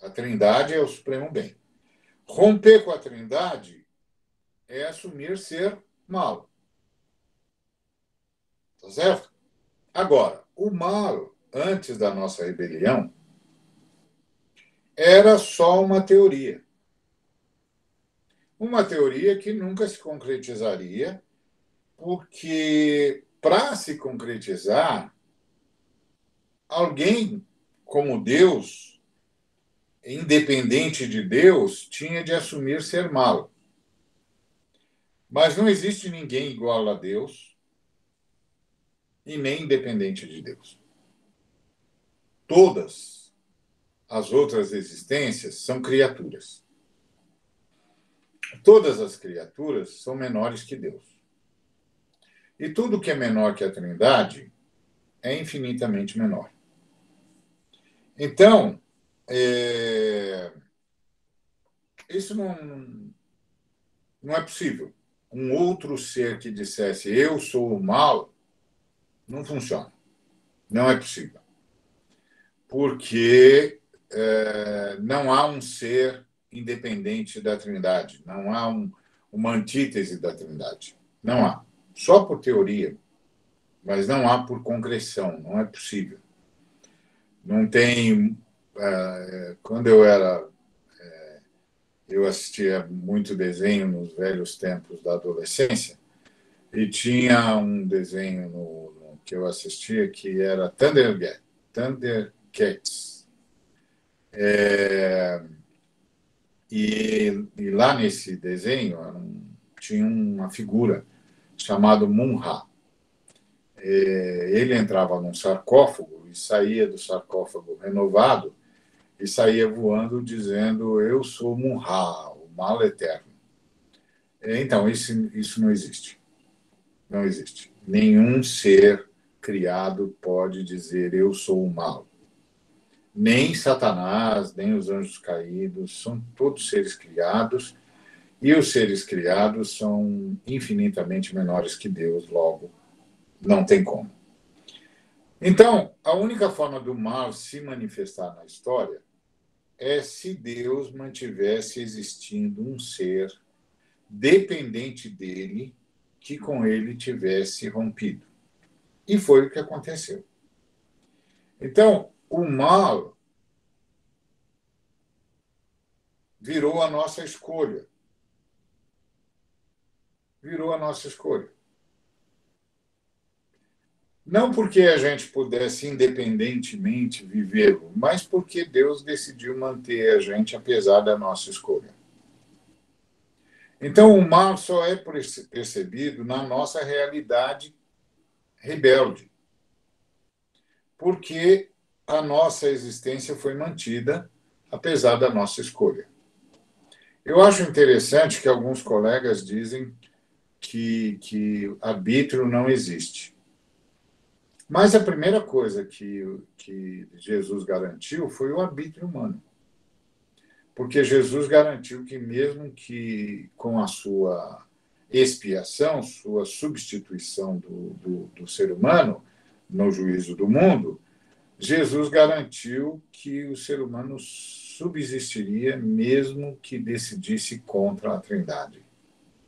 A Trindade é o supremo bem. Romper com a Trindade é assumir ser mal. Tá certo? Agora, o mal, antes da nossa rebelião, era só uma teoria. Uma teoria que nunca se concretizaria, porque para se concretizar, alguém como Deus, independente de Deus, tinha de assumir ser mal. Mas não existe ninguém igual a Deus e nem independente de Deus. Todas as outras existências são criaturas. Todas as criaturas são menores que Deus. E tudo que é menor que a Trindade é infinitamente menor. Então, isso não é possível. Um outro ser que dissesse eu sou o mal, não funciona. Não é possível. Porque não há um ser independente da Trindade. Não há uma antítese da Trindade. Não há. Só por teoria, mas não há por concreção. Não é possível. Não tem... quando eu assistia muito desenho nos velhos tempos da adolescência, e tinha um desenho que eu assistia que era Thundercats. E lá nesse desenho tinha uma figura chamada Munra. Ele entrava num sarcófago e saía do sarcófago renovado e saía voando dizendo eu sou Munra, o mal eterno. Então, isso não existe. Não existe. Nenhum ser criado pode dizer eu sou o mal. Nem Satanás, nem os anjos caídos, são todos seres criados, e os seres criados são infinitamente menores que Deus, logo, não tem como. Então, a única forma do mal se manifestar na história é se Deus mantivesse existindo um ser dependente dele, que com ele tivesse rompido. E foi o que aconteceu. Então, o mal virou a nossa escolha. Virou a nossa escolha. Não porque a gente pudesse independentemente viver, mas porque Deus decidiu manter a gente apesar da nossa escolha. Então, o mal só é percebido na nossa realidade rebelde, porque a nossa existência foi mantida apesar da nossa escolha. Eu acho interessante que alguns colegas dizem que arbítrio não existe. Mas a primeira coisa que Jesus garantiu foi o arbítrio humano. Porque Jesus garantiu que, mesmo que com a sua expiação, sua substituição do ser humano no juízo do mundo, Jesus garantiu que o ser humano subsistiria mesmo que decidisse contra a Trindade.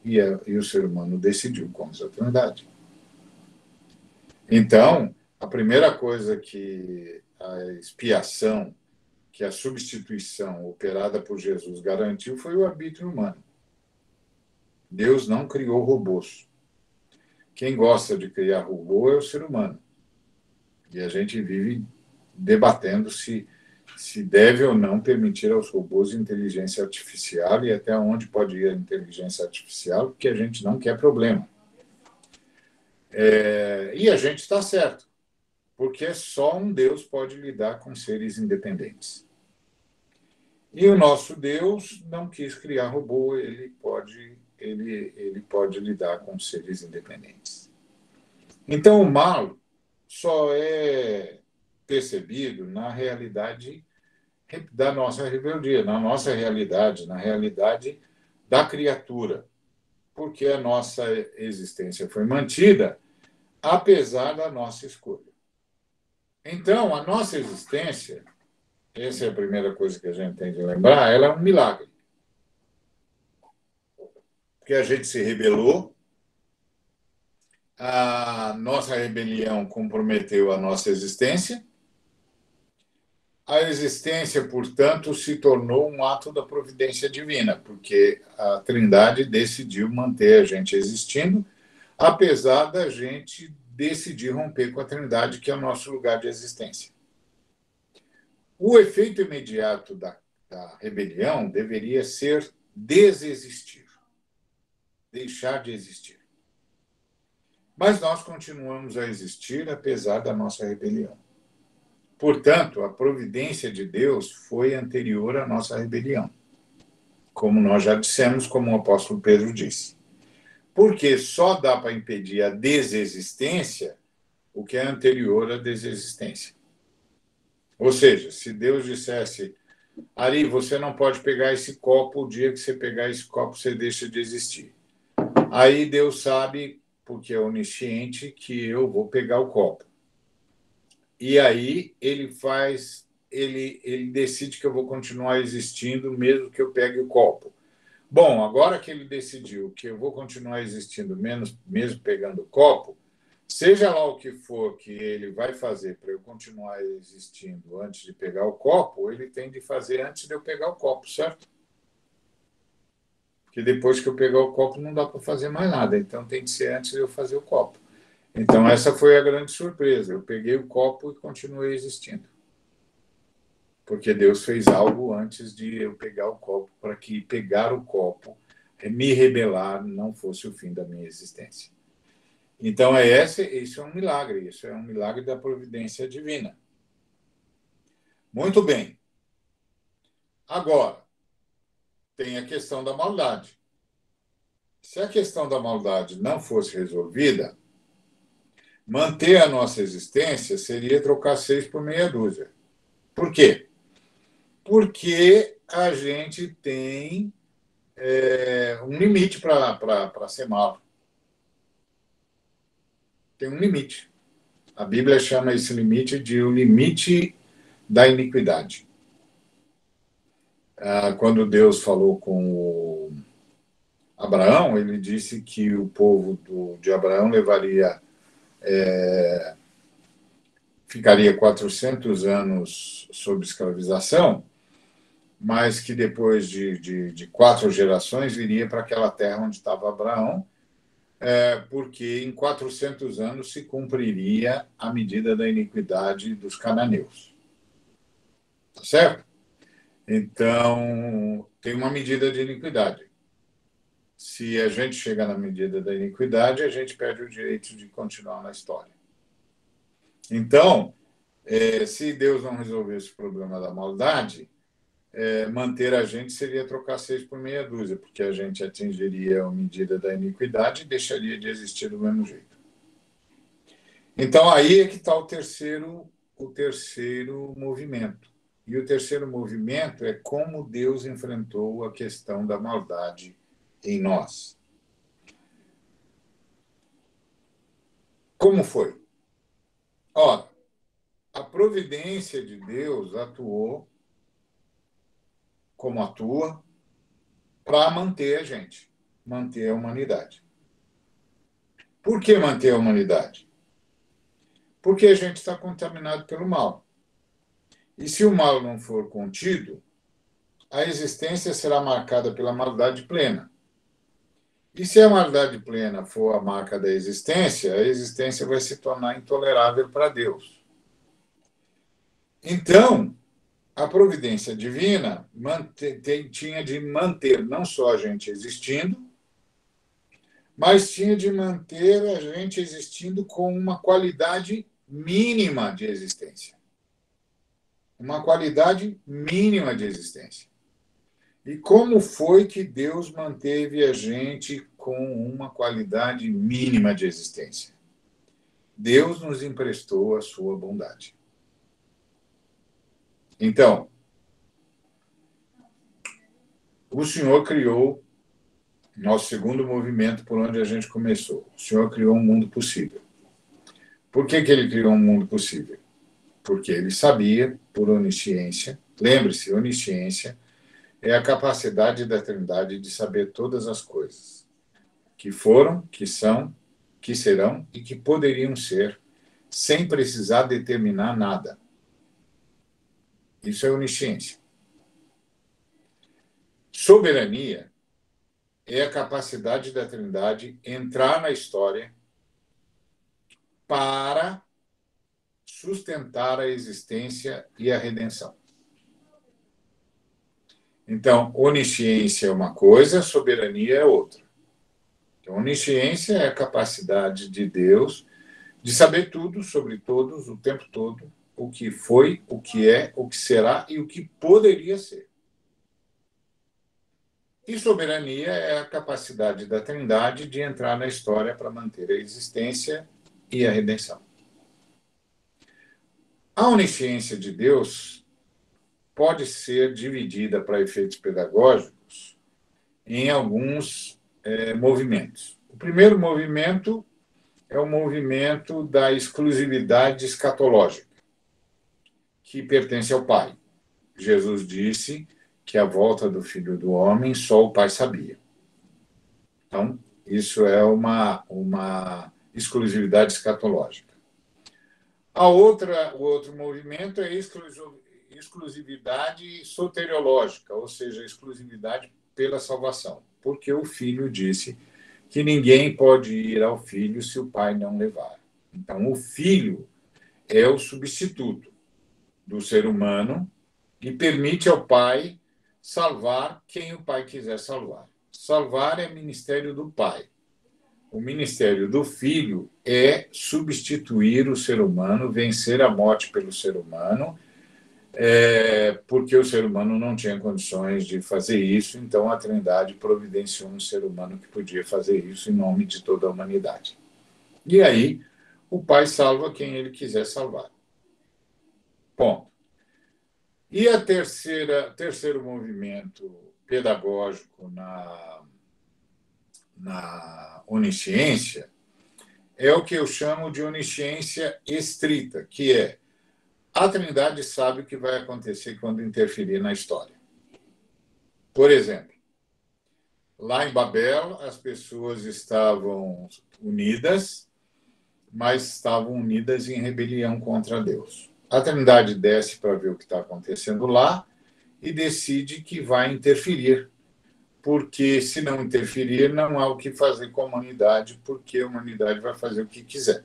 E o ser humano decidiu contra a Trindade. Então, a primeira coisa que a expiação, que a substituição operada por Jesus garantiu foi o arbítrio humano. Deus não criou robôs. Quem gosta de criar robô é o ser humano. E a gente vive debatendo se deve ou não permitir aos robôs inteligência artificial e até onde pode ir a inteligência artificial, porque a gente não quer problema. E a gente está certo, porque só um Deus pode lidar com seres independentes. E o nosso Deus não quis criar robô, ele pode lidar com seres independentes. Então, o mal só é percebido na realidade da nossa rebeldia, na nossa realidade, na realidade da criatura, porque a nossa existência foi mantida apesar da nossa escolha. Então, a nossa existência, essa é a primeira coisa que a gente tem de lembrar, ela é um milagre. Porque a gente se rebelou, a nossa rebelião comprometeu a nossa existência, a existência, portanto, se tornou um ato da providência divina, porque a Trindade decidiu manter a gente existindo, apesar da gente decidir romper com a Trindade, que é o nosso lugar de existência. O efeito imediato da rebelião deveria ser desexistir, deixar de existir. Mas nós continuamos a existir apesar da nossa rebelião. Portanto, a providência de Deus foi anterior à nossa rebelião, como nós já dissemos, como o apóstolo Pedro disse. Porque só dá para impedir a desexistência o que é anterior à desexistência. Ou seja, se Deus dissesse, Ari, você não pode pegar esse copo, o dia que você pegar esse copo, você deixa de existir. Aí Deus sabe, porque é onisciente, que eu vou pegar o copo. E aí ele decide que eu vou continuar existindo mesmo que eu pegue o copo. Bom, agora que ele decidiu que eu vou continuar existindo mesmo pegando o copo, seja lá o que for que ele vai fazer para eu continuar existindo antes de pegar o copo, ele tem de fazer antes de eu pegar o copo, certo? Porque depois que eu pegar o copo não dá para fazer mais nada, então tem de ser antes de eu fazer o copo. Então, essa foi a grande surpresa. Eu peguei o copo e continuei existindo. Porque Deus fez algo antes de eu pegar o copo, para que pegar o copo, me rebelar, não fosse o fim da minha existência. Então, isso é um milagre. Isso é um milagre da providência divina. Muito bem. Agora, tem a questão da maldade. Se a questão da maldade não fosse resolvida, manter a nossa existência seria trocar 6 por meia dúzia. Por quê? Porque a gente tem um limite para ser malo. Tem um limite. A Bíblia chama esse limite de o limite da iniquidade. Quando Deus falou com o Abraão, ele disse que o povo de Abraão ficaria 400 anos sob escravização, mas que depois de 4 gerações viria para aquela terra onde estava Abraão, porque em 400 anos se cumpriria a medida da iniquidade dos cananeus. Tá certo? Então, tem uma medida de iniquidade. Se a gente chegar na medida da iniquidade, a gente perde o direito de continuar na história. Então, se Deus não resolvesse o problema da maldade, manter a gente seria trocar 6 por meia dúzia, porque a gente atingiria a medida da iniquidade e deixaria de existir do mesmo jeito. Então, aí é que está o terceiro movimento. E o terceiro movimento é como Deus enfrentou a questão da maldade em nós. Como foi? Ora, a providência de Deus atuou como atua para manter a gente, manter a humanidade. Por que manter a humanidade? Porque a gente está contaminado pelo mal. E se o mal não for contido, a existência será marcada pela maldade plena. E se a maldade plena for a marca da existência, a existência vai se tornar intolerável para Deus. Então, a providência divina tinha de manter não só a gente existindo, mas tinha de manter a gente existindo com uma qualidade mínima de existência. Uma qualidade mínima de existência. E como foi que Deus manteve a gente com uma qualidade mínima de existência? Deus nos emprestou a sua bondade. Então, o Senhor criou nosso segundo movimento por onde a gente começou. O Senhor criou um mundo possível. Por que ele criou um mundo possível? Porque ele sabia, por onisciência, lembre-se, onisciência é a capacidade da Trindade de saber todas as coisas que foram, que são, que serão e que poderiam ser, sem precisar determinar nada. Isso é onisciência. Soberania é a capacidade da Trindade entrar na história para sustentar a existência e a redenção. Então, onisciência é uma coisa, soberania é outra. Então, onisciência é a capacidade de Deus de saber tudo sobre todos, o tempo todo, o que foi, o que é, o que será e o que poderia ser. E soberania é a capacidade da Trindade de entrar na história para manter a existência e a redenção. A onisciência de Deus pode ser dividida para efeitos pedagógicos em alguns movimentos. O primeiro movimento é o movimento da exclusividade escatológica, que pertence ao Pai. Jesus disse que a volta do Filho do Homem só o Pai sabia. Então, isso é uma exclusividade escatológica. O outro movimento é a exclusividade soteriológica, ou seja, exclusividade pela salvação, porque o Filho disse que ninguém pode ir ao Filho se o Pai não levar. Então, o Filho é o substituto do ser humano e permite ao Pai salvar quem o Pai quiser salvar. Salvar é ministério do Pai. O ministério do Filho é substituir o ser humano, vencer a morte pelo ser humano, porque o ser humano não tinha condições de fazer isso, então a Trindade providenciou um ser humano que podia fazer isso em nome de toda a humanidade. E aí, o Pai salva quem ele quiser salvar. Ponto. E o terceiro movimento pedagógico na onisciência é o que eu chamo de onisciência estrita, que é a Trindade sabe o que vai acontecer quando interferir na história. Por exemplo, lá em Babel, as pessoas estavam unidas, mas estavam unidas em rebelião contra Deus. A Trindade desce para ver o que está acontecendo lá e decide que vai interferir, porque se não interferir, não há o que fazer com a humanidade, porque a humanidade vai fazer o que quiser.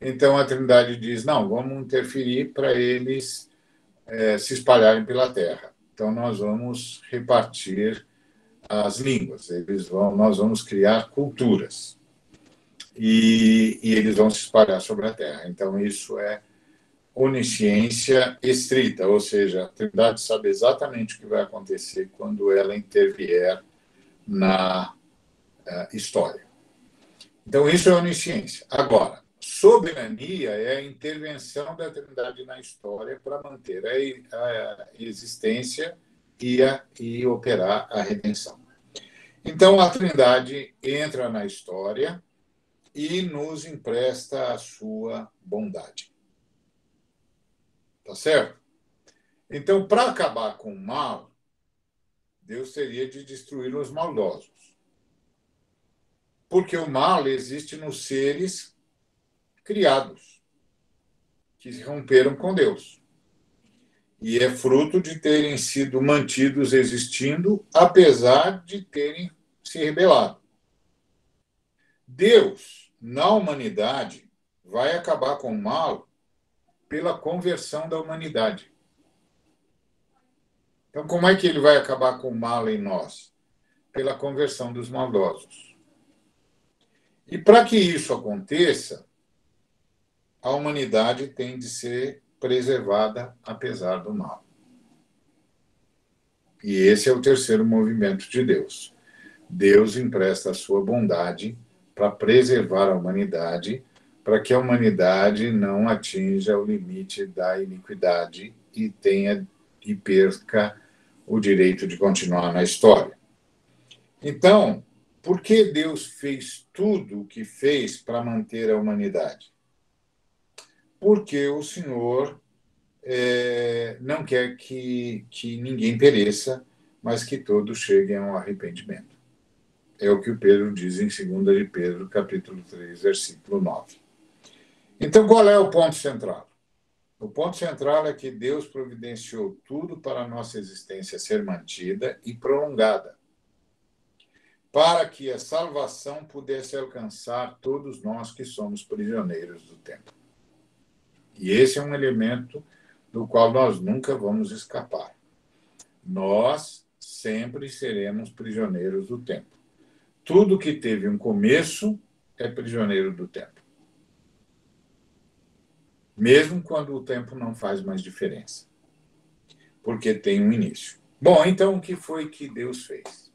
Então a Trindade diz, não, vamos interferir para eles se espalharem pela Terra. Então nós vamos repartir as línguas, nós vamos criar culturas e eles vão se espalhar sobre a Terra. Então isso é onisciência estrita, ou seja, a Trindade sabe exatamente o que vai acontecer quando ela intervier na história. Então isso é onisciência. Agora, soberania é a intervenção da Trindade na história para manter a existência e operar a redenção. Então, a Trindade entra na história e nos empresta a sua bondade. Tá certo? Então, para acabar com o mal, Deus teria de destruir os maldosos. Porque o mal existe nos seres criados. que romperam com Deus. E é fruto de terem sido mantidos existindo, apesar de terem se rebelado. Deus, na humanidade, vai acabar com o mal pela conversão da humanidade. Então, como é que ele vai acabar com o mal em nós? Pela conversão dos maldosos. E para que isso aconteça, a humanidade tem de ser preservada apesar do mal. E esse é o terceiro movimento de Deus. Deus empresta a sua bondade para preservar a humanidade, para que a humanidade não atinja o limite da iniquidade e perca o direito de continuar na história. Então, por que Deus fez tudo o que fez para manter a humanidade? Porque o Senhor não quer que ninguém pereça, mas que todos cheguem ao arrependimento. É o que o Pedro diz em 2 de Pedro, capítulo 3, versículo 9. Então, qual é o ponto central? O ponto central é que Deus providenciou tudo para a nossa existência ser mantida e prolongada, para que a salvação pudesse alcançar todos nós que somos prisioneiros do tempo. E esse é um elemento do qual nós nunca vamos escapar. Nós sempre seremos prisioneiros do tempo. Tudo que teve um começo é prisioneiro do tempo. Mesmo quando o tempo não faz mais diferença. Porque tem um início. Bom, então o que foi que Deus fez?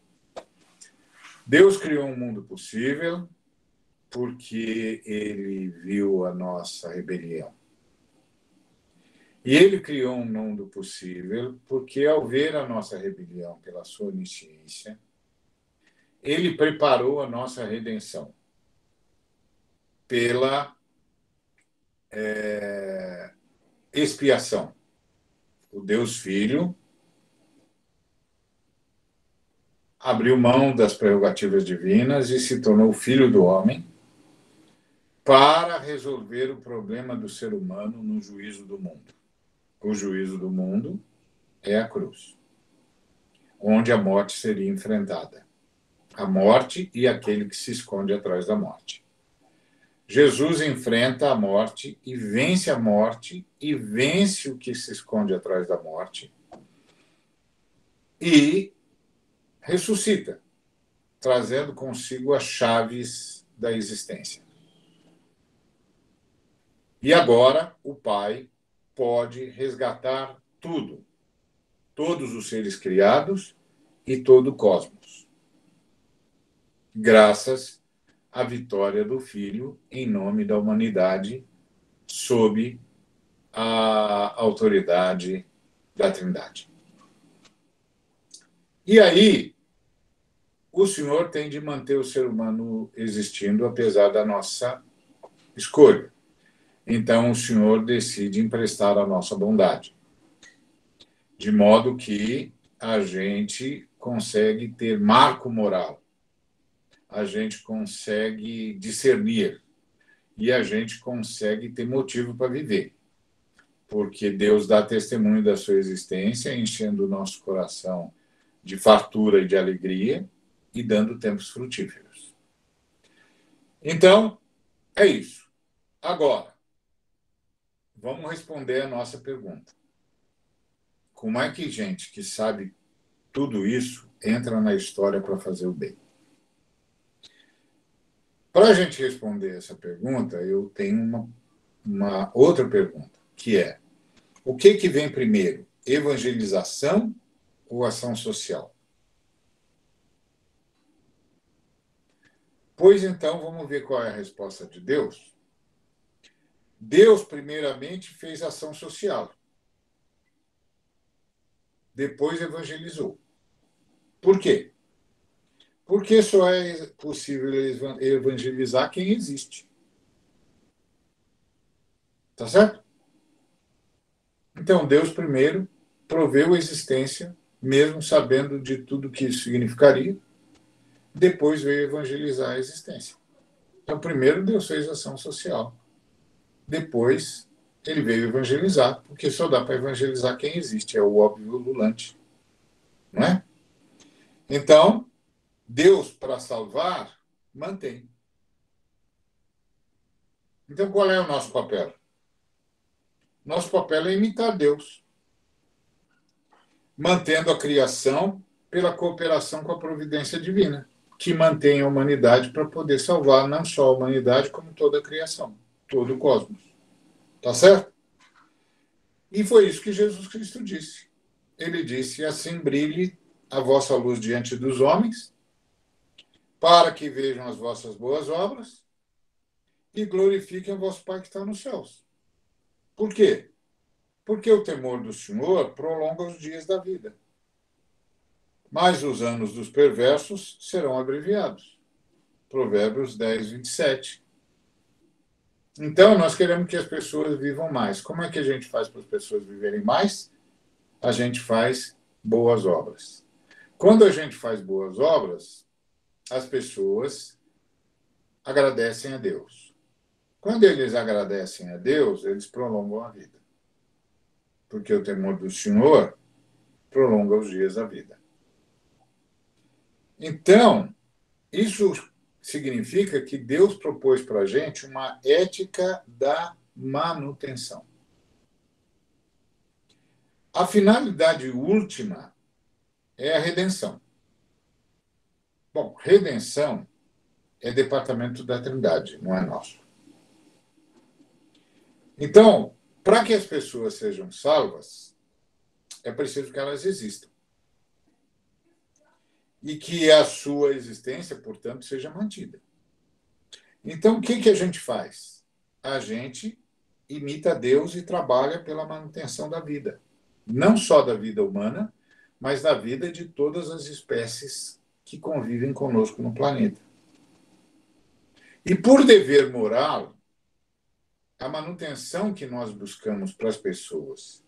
Deus criou um mundo possível porque ele viu a nossa rebelião. E ele criou um mundo possível porque, ao ver a nossa rebelião pela sua onisciência, ele preparou a nossa redenção pela expiação. O Deus Filho abriu mão das prerrogativas divinas e se tornou filho do homem para resolver o problema do ser humano no juízo do mundo. O juízo do mundo é a cruz, onde a morte seria enfrentada. A morte e aquele que se esconde atrás da morte. Jesus enfrenta a morte e vence o que se esconde atrás da morte e ressuscita, trazendo consigo as chaves da existência. E agora o Pai pode resgatar tudo, todos os seres criados e todo o cosmos, graças à vitória do Filho em nome da humanidade sob a autoridade da Trindade. E aí, o Senhor tem de manter o ser humano existindo apesar da nossa escolha. Então, o Senhor decide emprestar a nossa bondade, de modo que a gente consegue ter marco moral, a gente consegue discernir e a gente consegue ter motivo para viver, porque Deus dá testemunho da sua existência, enchendo o nosso coração de fartura e de alegria e dando tempos frutíferos. Então, é isso. Agora, vamos responder a nossa pergunta. Como é que gente que sabe tudo isso entra na história para fazer o bem? Para a gente responder essa pergunta, eu tenho uma outra pergunta, que é: o que vem primeiro, evangelização ou ação social? Pois então, vamos ver qual é a resposta de Deus. Deus, primeiramente, fez ação social. Depois evangelizou. Por quê? Porque só é possível evangelizar quem existe. Tá certo? Então, Deus primeiro proveu a existência, mesmo sabendo de tudo que isso significaria. Depois veio evangelizar a existência. Então, primeiro Deus fez ação social. Depois Ele veio evangelizar, porque só dá para evangelizar quem existe, é o óbvio ululante, não é? Então, Deus, para salvar, mantém. Então, qual é o nosso papel? Nosso papel é imitar Deus, mantendo a criação pela cooperação com a providência divina, que mantém a humanidade para poder salvar não só a humanidade, como toda a criação, todo o cosmos. Tá certo? E foi isso que Jesus Cristo disse. Ele disse: assim brilhe a vossa luz diante dos homens, para que vejam as vossas boas obras e glorifiquem o vosso Pai que está nos céus. Por quê? Porque o temor do Senhor prolonga os dias da vida, mas os anos dos perversos serão abreviados. Provérbios 10, 27. Então, nós queremos que as pessoas vivam mais. Como é que a gente faz para as pessoas viverem mais? A gente faz boas obras. Quando a gente faz boas obras, as pessoas agradecem a Deus. Quando eles agradecem a Deus, eles prolongam a vida. Porque o temor do Senhor prolonga os dias da vida. Então, isso significa que Deus propôs para a gente uma ética da manutenção. A finalidade última é a redenção. Bom, redenção é departamento da Trindade, não é nosso. Então, para que as pessoas sejam salvas, é preciso que elas existam. E que a sua existência, portanto, seja mantida. Então, o que a gente faz? A gente imita Deus e trabalha pela manutenção da vida. Não só da vida humana, mas da vida de todas as espécies que convivem conosco no planeta. E por dever moral, a manutenção que nós buscamos para as pessoas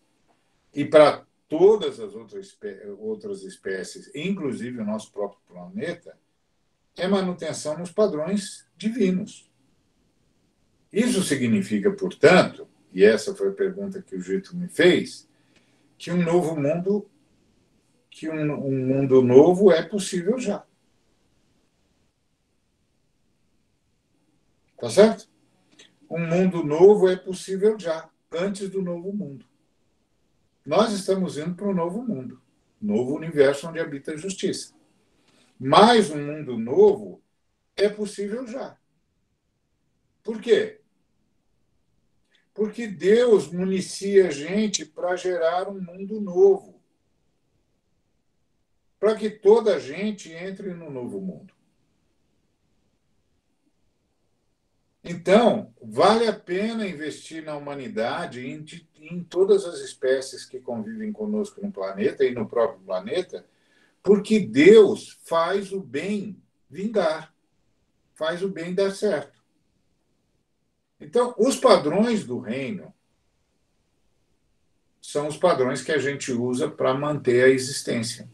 e para todas as outras espécies, inclusive o nosso próprio planeta, é manutenção nos padrões divinos. Isso significa, portanto, e essa foi a pergunta que o Gito me fez, que um novo mundo, que um mundo novo é possível já. Tá certo? Um mundo novo é possível já, antes do novo mundo. Nós estamos indo para um novo mundo, novo universo onde habita a justiça. Mas um mundo novo é possível já. Por quê? Porque Deus municia a gente para gerar um mundo novo. Para que toda a gente entre no novo mundo. Então, vale a pena investir na humanidade, em todas as espécies que convivem conosco no planeta e no próprio planeta, porque Deus faz o bem vingar, faz o bem dar certo. Então, os padrões do reino são os padrões que a gente usa para manter a existência,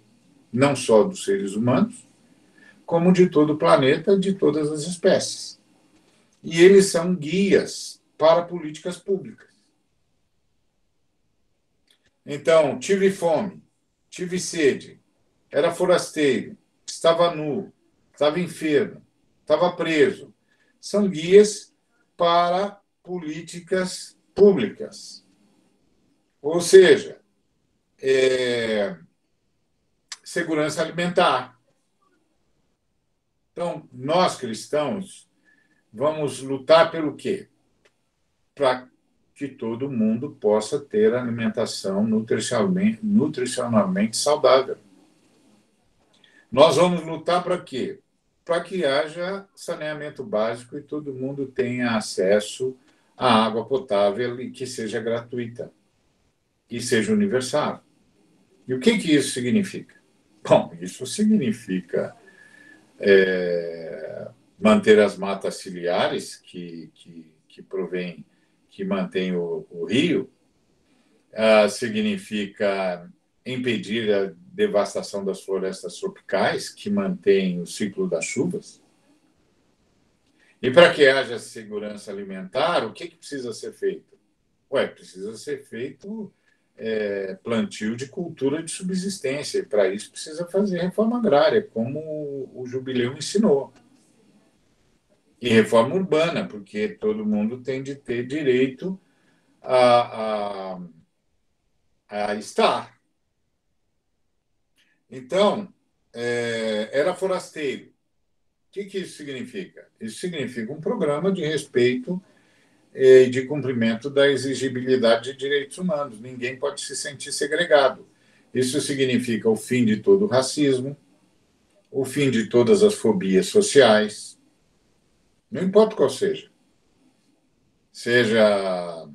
não só dos seres humanos, como de todo o planeta, de todas as espécies. E eles são guias para políticas públicas. Então, tive fome, tive sede, era forasteiro, estava nu, estava enfermo, estava preso. São guias para políticas públicas. Ou seja, segurança alimentar. Então, nós cristãos vamos lutar pelo quê? Para que todo mundo possa ter alimentação nutricionalmente saudável. Nós vamos lutar para quê? Para que haja saneamento básico e todo mundo tenha acesso à água potável e que seja gratuita e seja universal. E o que isso significa? Bom, isso significa manter as matas ciliares que provém, que mantém o rio, significa impedir a devastação das florestas tropicais, que mantém o ciclo das chuvas. E para que haja segurança alimentar, o que precisa ser feito? Precisa ser feito plantio de cultura de subsistência, e para isso precisa fazer reforma agrária, como o Jubileu ensinou. E reforma urbana, porque todo mundo tem de ter direito a estar. Então, era forasteiro. O que isso significa? Isso significa um programa de respeito e de cumprimento da exigibilidade de direitos humanos. Ninguém pode se sentir segregado. Isso significa o fim de todo o racismo, o fim de todas as fobias sociais, não importa qual seja. Seja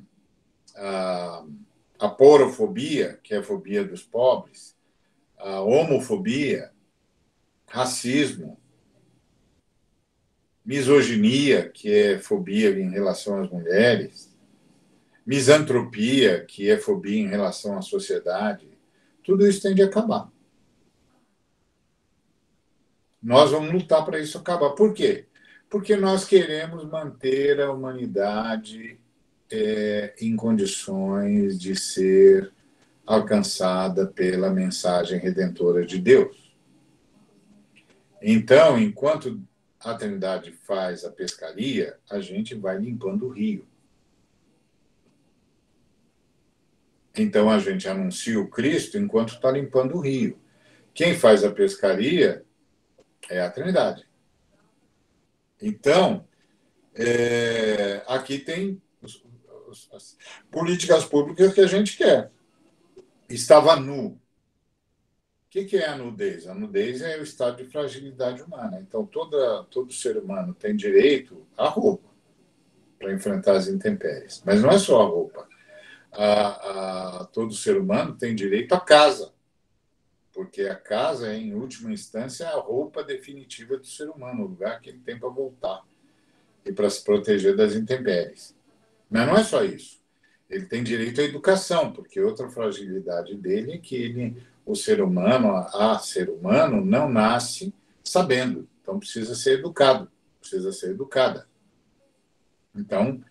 a porofobia, que é a fobia dos pobres, a homofobia, racismo, misoginia, que é fobia em relação às mulheres, misantropia, que é fobia em relação à sociedade, tudo isso tem de acabar. Nós vamos lutar para isso acabar. Por quê? Porque nós queremos manter a humanidade em condições de ser alcançada pela mensagem redentora de Deus. Então, enquanto a Trindade faz a pescaria, a gente vai limpando o rio. Então, a gente anuncia o Cristo enquanto está limpando o rio. Quem faz a pescaria é a Trindade. Então, aqui tem as políticas públicas que a gente quer. Estava nu. O que é a nudez? A nudez é o estado de fragilidade humana. Então, todo ser humano tem direito à roupa para enfrentar as intempéries. Mas não é só a roupa. Todo ser humano tem direito à casa, porque a casa é, em última instância, a roupa definitiva do ser humano, o lugar que ele tem para voltar e para se proteger das intempéries. Mas não é só isso. Ele tem direito à educação, porque outra fragilidade dele é que o ser humano, a ser humano, não nasce sabendo. Então, precisa ser educado, precisa ser educada. Então,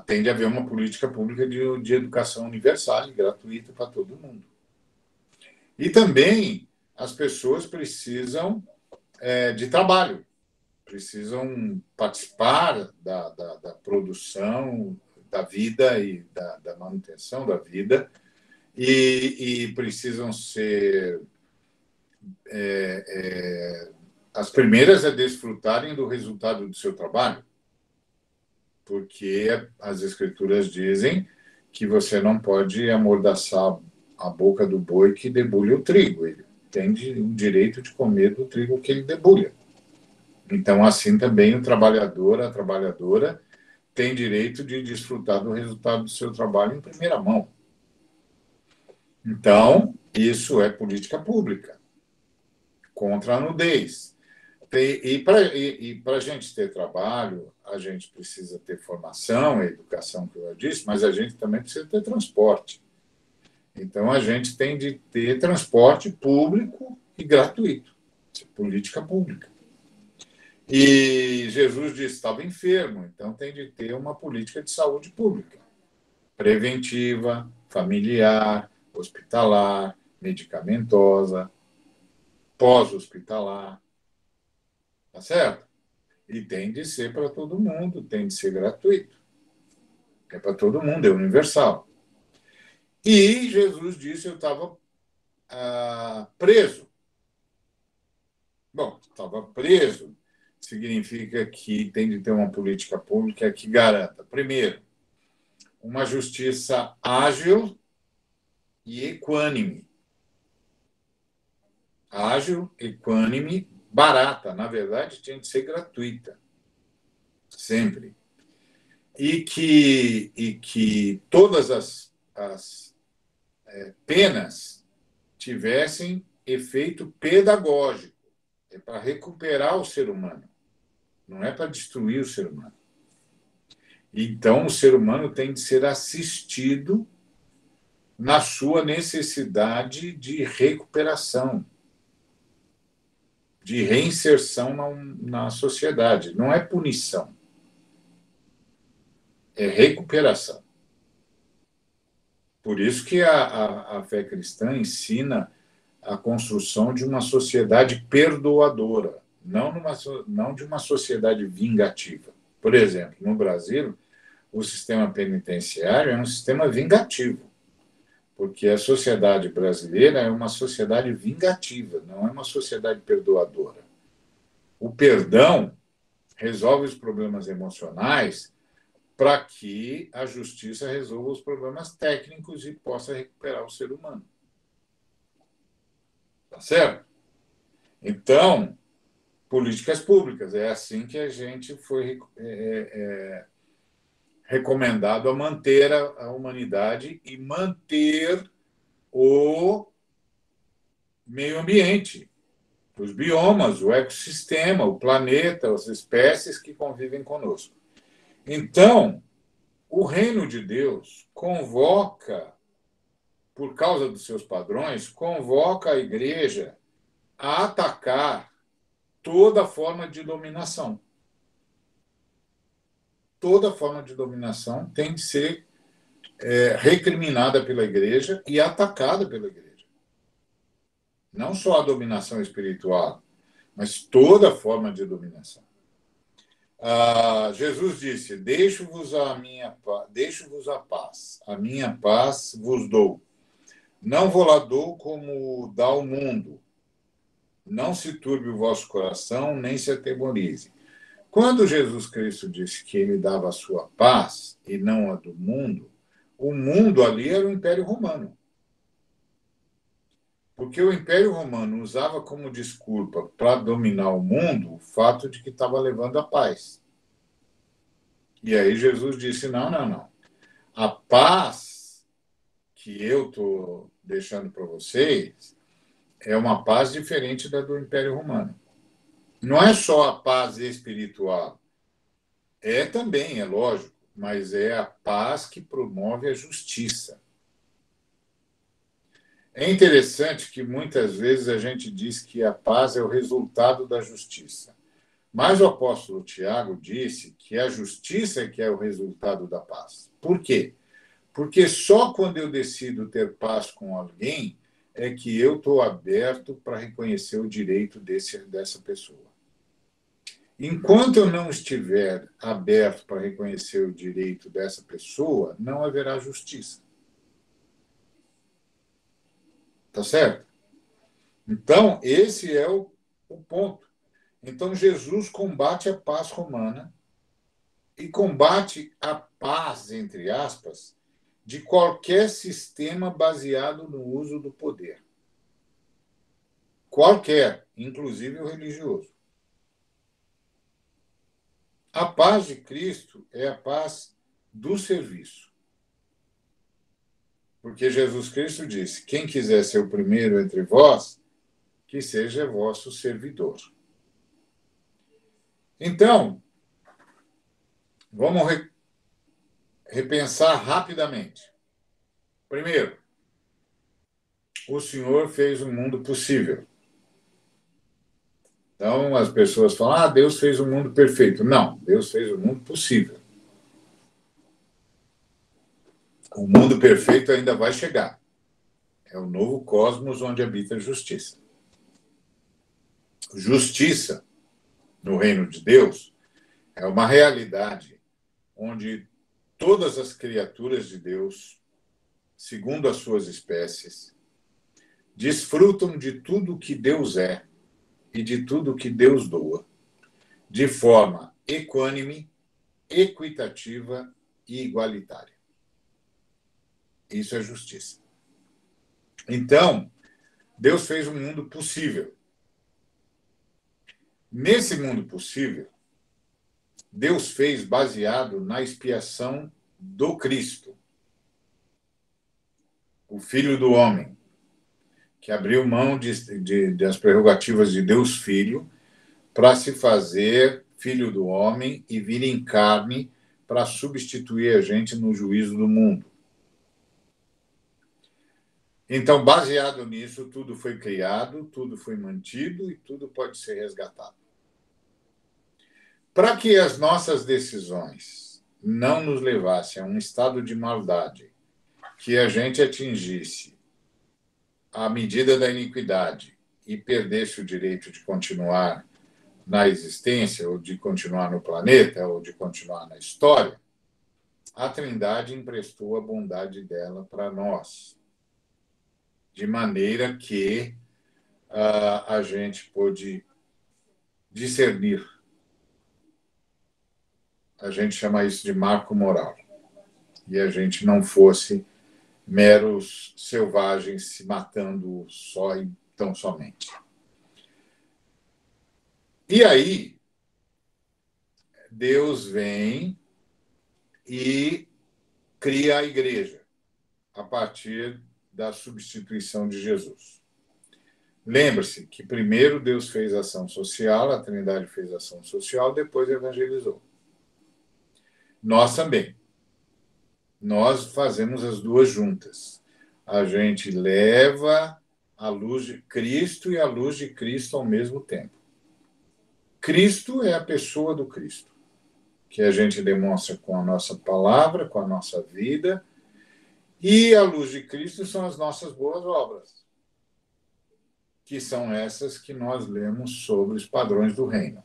tem de haver uma política pública de educação universal e gratuita para todo mundo. E também as pessoas precisam de trabalho, precisam participar da produção da vida e da manutenção da vida, e precisam ser as primeiras a desfrutarem do resultado do seu trabalho, porque as Escrituras dizem que você não pode amordaçar a boca do boi que debulha o trigo. Ele tem o direito de comer do trigo que ele debulha. Então, assim também o trabalhador, a trabalhadora, tem direito de desfrutar do resultado do seu trabalho em primeira mão. Então, isso é política pública contra a nudez. E para a gente ter trabalho, a gente precisa ter formação, educação, que eu disse, mas a gente também precisa ter transporte. Então, a gente tem de ter transporte público e gratuito. Isso é política pública. E Jesus disse que estava enfermo, então tem de ter uma política de saúde pública, preventiva, familiar, hospitalar, medicamentosa, pós-hospitalar. Tá certo? E tem de ser para todo mundo, tem de ser gratuito. É para todo mundo, é universal. E Jesus disse: eu estava preso. Bom, estava preso significa que tem de ter uma política pública que garanta, primeiro, uma justiça ágil e equânime. Ágil, equânime, barata. Na verdade, tinha de ser gratuita. Sempre. E que todas as penas tivessem efeito pedagógico. É para recuperar o ser humano. Não é para destruir o ser humano. Então, o ser humano tem de ser assistido na sua necessidade de recuperação, de reinserção na sociedade. Não é punição. É recuperação. Por isso que a fé cristã ensina a construção de uma sociedade perdoadora, não de uma sociedade vingativa. Por exemplo, no Brasil, o sistema penitenciário é um sistema vingativo, porque a sociedade brasileira é uma sociedade vingativa, não é uma sociedade perdoadora. O perdão resolve os problemas emocionais para que a justiça resolva os problemas técnicos e possa recuperar o ser humano. Tá certo? Então, políticas públicas, é assim que a gente foi recomendado a manter a humanidade e manter o meio ambiente, os biomas, o ecossistema, o planeta, as espécies que convivem conosco. Então, o reino de Deus convoca, por causa dos seus padrões, convoca a igreja a atacar toda forma de dominação. Toda forma de dominação tem de ser recriminada pela igreja e atacada pela igreja. Não só a dominação espiritual, mas toda forma de dominação. Jesus disse: deixo-vos a paz, a minha paz vos dou. Não vou lá dou como dá o mundo. Não se turbe o vosso coração, nem se atemorize. Quando Jesus Cristo disse que ele dava a sua paz e não a do mundo, o mundo ali era o Império Romano. Porque o Império Romano usava como desculpa para dominar o mundo o fato de que estava levando a paz. E aí Jesus disse: não. A paz que eu estou deixando para vocês é uma paz diferente da do Império Romano. Não é só a paz espiritual. É também, é lógico, mas é a paz que promove a justiça. É interessante que muitas vezes a gente diz que a paz é o resultado da justiça. Mas o apóstolo Tiago disse que a justiça é que é o resultado da paz. Por quê? Porque só quando eu decido ter paz com alguém é que eu estou aberto para reconhecer o direito dessa pessoa. Enquanto eu não estiver aberto para reconhecer o direito dessa pessoa, não haverá justiça. Tá certo? Então, esse é o ponto. Então, Jesus combate a paz romana e combate a paz, entre aspas, de qualquer sistema baseado no uso do poder. Qualquer, inclusive o religioso. A paz de Cristo é a paz do serviço. Porque Jesus Cristo disse: quem quiser ser o primeiro entre vós, que seja vosso servidor. Então, vamos repensar rapidamente. Primeiro, o Senhor fez um mundo possível. Então, as pessoas falam: Deus fez um mundo perfeito. Não, Deus fez um mundo possível. O mundo perfeito ainda vai chegar. É o novo cosmos onde habita a justiça. Justiça, no reino de Deus, é uma realidade onde todas as criaturas de Deus, segundo as suas espécies, desfrutam de tudo que Deus é e de tudo que Deus doa, de forma equânime, equitativa e igualitária. Isso é justiça. Então, Deus fez um mundo possível. Nesse mundo possível, Deus fez baseado na expiação do Cristo, o Filho do Homem, que abriu mão das prerrogativas de Deus Filho para se fazer Filho do Homem e vir em carne para substituir a gente no juízo do mundo. Então, baseado nisso, tudo foi criado, tudo foi mantido e tudo pode ser resgatado. Para que as nossas decisões não nos levassem a um estado de maldade que a gente atingisse a medida da iniquidade e perdesse o direito de continuar na existência, ou de continuar no planeta, ou de continuar na história, a Trindade emprestou a bondade dela para nós, de maneira que a gente pôde discernir. A gente chama isso de marco moral. E a gente não fosse meros selvagens se matando só e tão somente. E aí, Deus vem e cria a igreja a partir da substituição de Jesus. Lembre-se que primeiro Deus fez ação social, a Trindade fez ação social, depois evangelizou. Nós também. Nós fazemos as duas juntas. A gente leva a luz de Cristo e a luz de Cristo ao mesmo tempo. Cristo é a pessoa do Cristo, que a gente demonstra com a nossa palavra, com a nossa vida, e a luz de Cristo são as nossas boas obras, que são essas que nós lemos sobre os padrões do reino,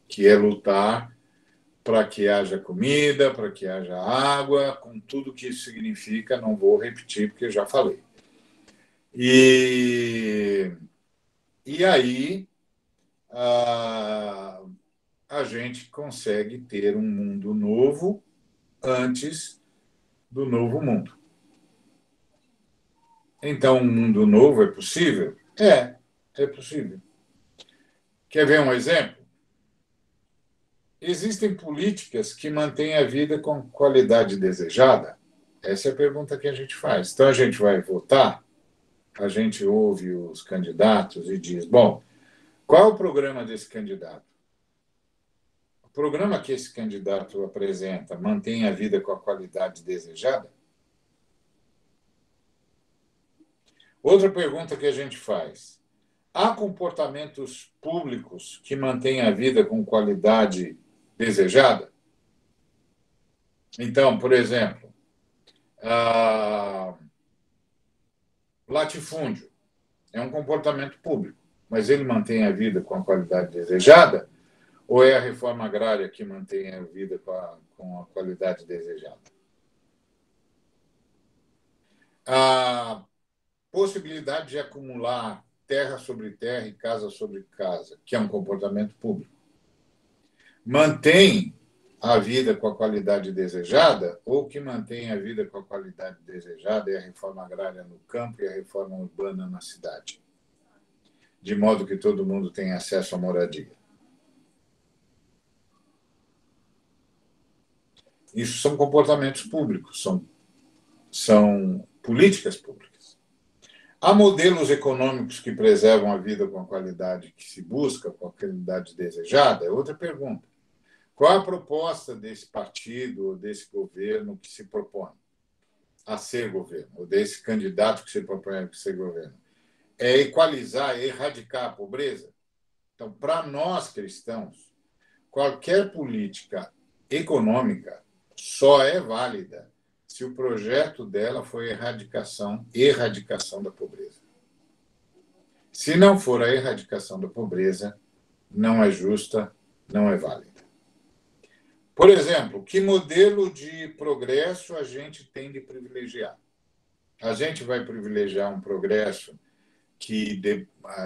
que é lutar para que haja comida, para que haja água, com tudo que isso significa, não vou repetir, porque eu já falei. E aí a gente consegue ter um mundo novo antes do novo mundo. Então, um mundo novo é possível? É possível. Quer ver um exemplo? Existem políticas que mantêm a vida com qualidade desejada? Essa é a pergunta que a gente faz. Então, a gente vai votar, a gente ouve os candidatos e diz, bom, qual é o programa desse candidato? O programa que esse candidato apresenta mantém a vida com a qualidade desejada? Outra pergunta que a gente faz, há comportamentos públicos que mantêm a vida com qualidade desejada? Então, por exemplo, latifúndio é um comportamento público, mas ele mantém a vida com a qualidade desejada? Ou é a reforma agrária que mantém a vida com a qualidade desejada? A possibilidade de acumular terra sobre terra e casa sobre casa, que é um comportamento público, mantém a vida com a qualidade desejada, ou que mantém a vida com a qualidade desejada é a reforma agrária no campo e a reforma urbana na cidade, de modo que todo mundo tenha acesso à moradia. Isso são comportamentos públicos, são políticas públicas. Há modelos econômicos que preservam a vida com a qualidade que se busca, com a qualidade desejada? É outra pergunta. Qual a proposta desse partido ou desse governo que se propõe a ser governo, ou desse candidato que se propõe a ser governo? É equalizar, é erradicar a pobreza? Então, para nós cristãos, qualquer política econômica só é válida se o projeto dela for erradicação da pobreza. Se não for a erradicação da pobreza, não é justa, não é válida. Por exemplo, que modelo de progresso a gente tem de privilegiar? A gente vai privilegiar um progresso que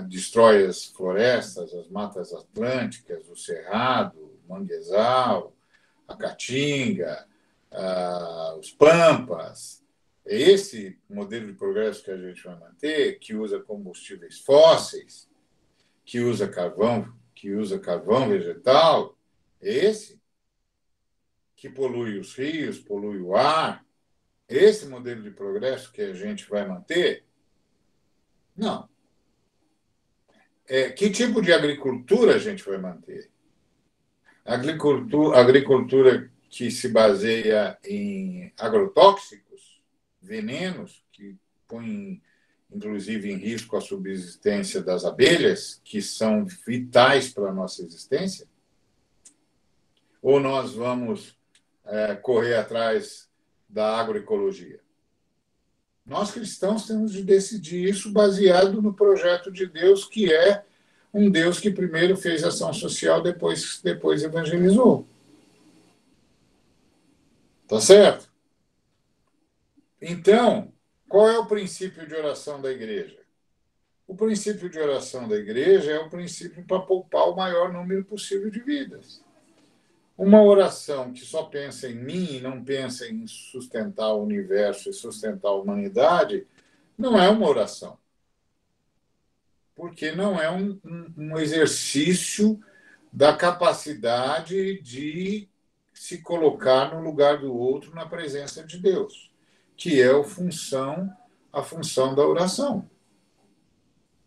destrói as florestas, as matas atlânticas, o cerrado, o manguezal, a caatinga, os pampas? É esse modelo de progresso que a gente vai manter, que usa combustíveis fósseis, que usa carvão vegetal? É esse? Que polui os rios, polui o ar? É esse modelo de progresso que a gente vai manter? Não. Que tipo de agricultura a gente vai manter? Agricultura que se baseia em agrotóxicos, venenos, que põem, inclusive, em risco a subsistência das abelhas, que são vitais para a nossa existência? Ou nós vamos correr atrás da agroecologia. Nós cristãos temos de decidir isso baseado no projeto de Deus, que é um Deus que primeiro fez ação social, depois evangelizou. Tá certo? Então, qual é o princípio de oração da igreja? O princípio de oração da igreja é o princípio para poupar o maior número possível de vidas. Uma oração que só pensa em mim e não pensa em sustentar o universo e sustentar a humanidade não é uma oração. Porque não é um exercício da capacidade de se colocar no lugar do outro na presença de Deus, que é a função da oração.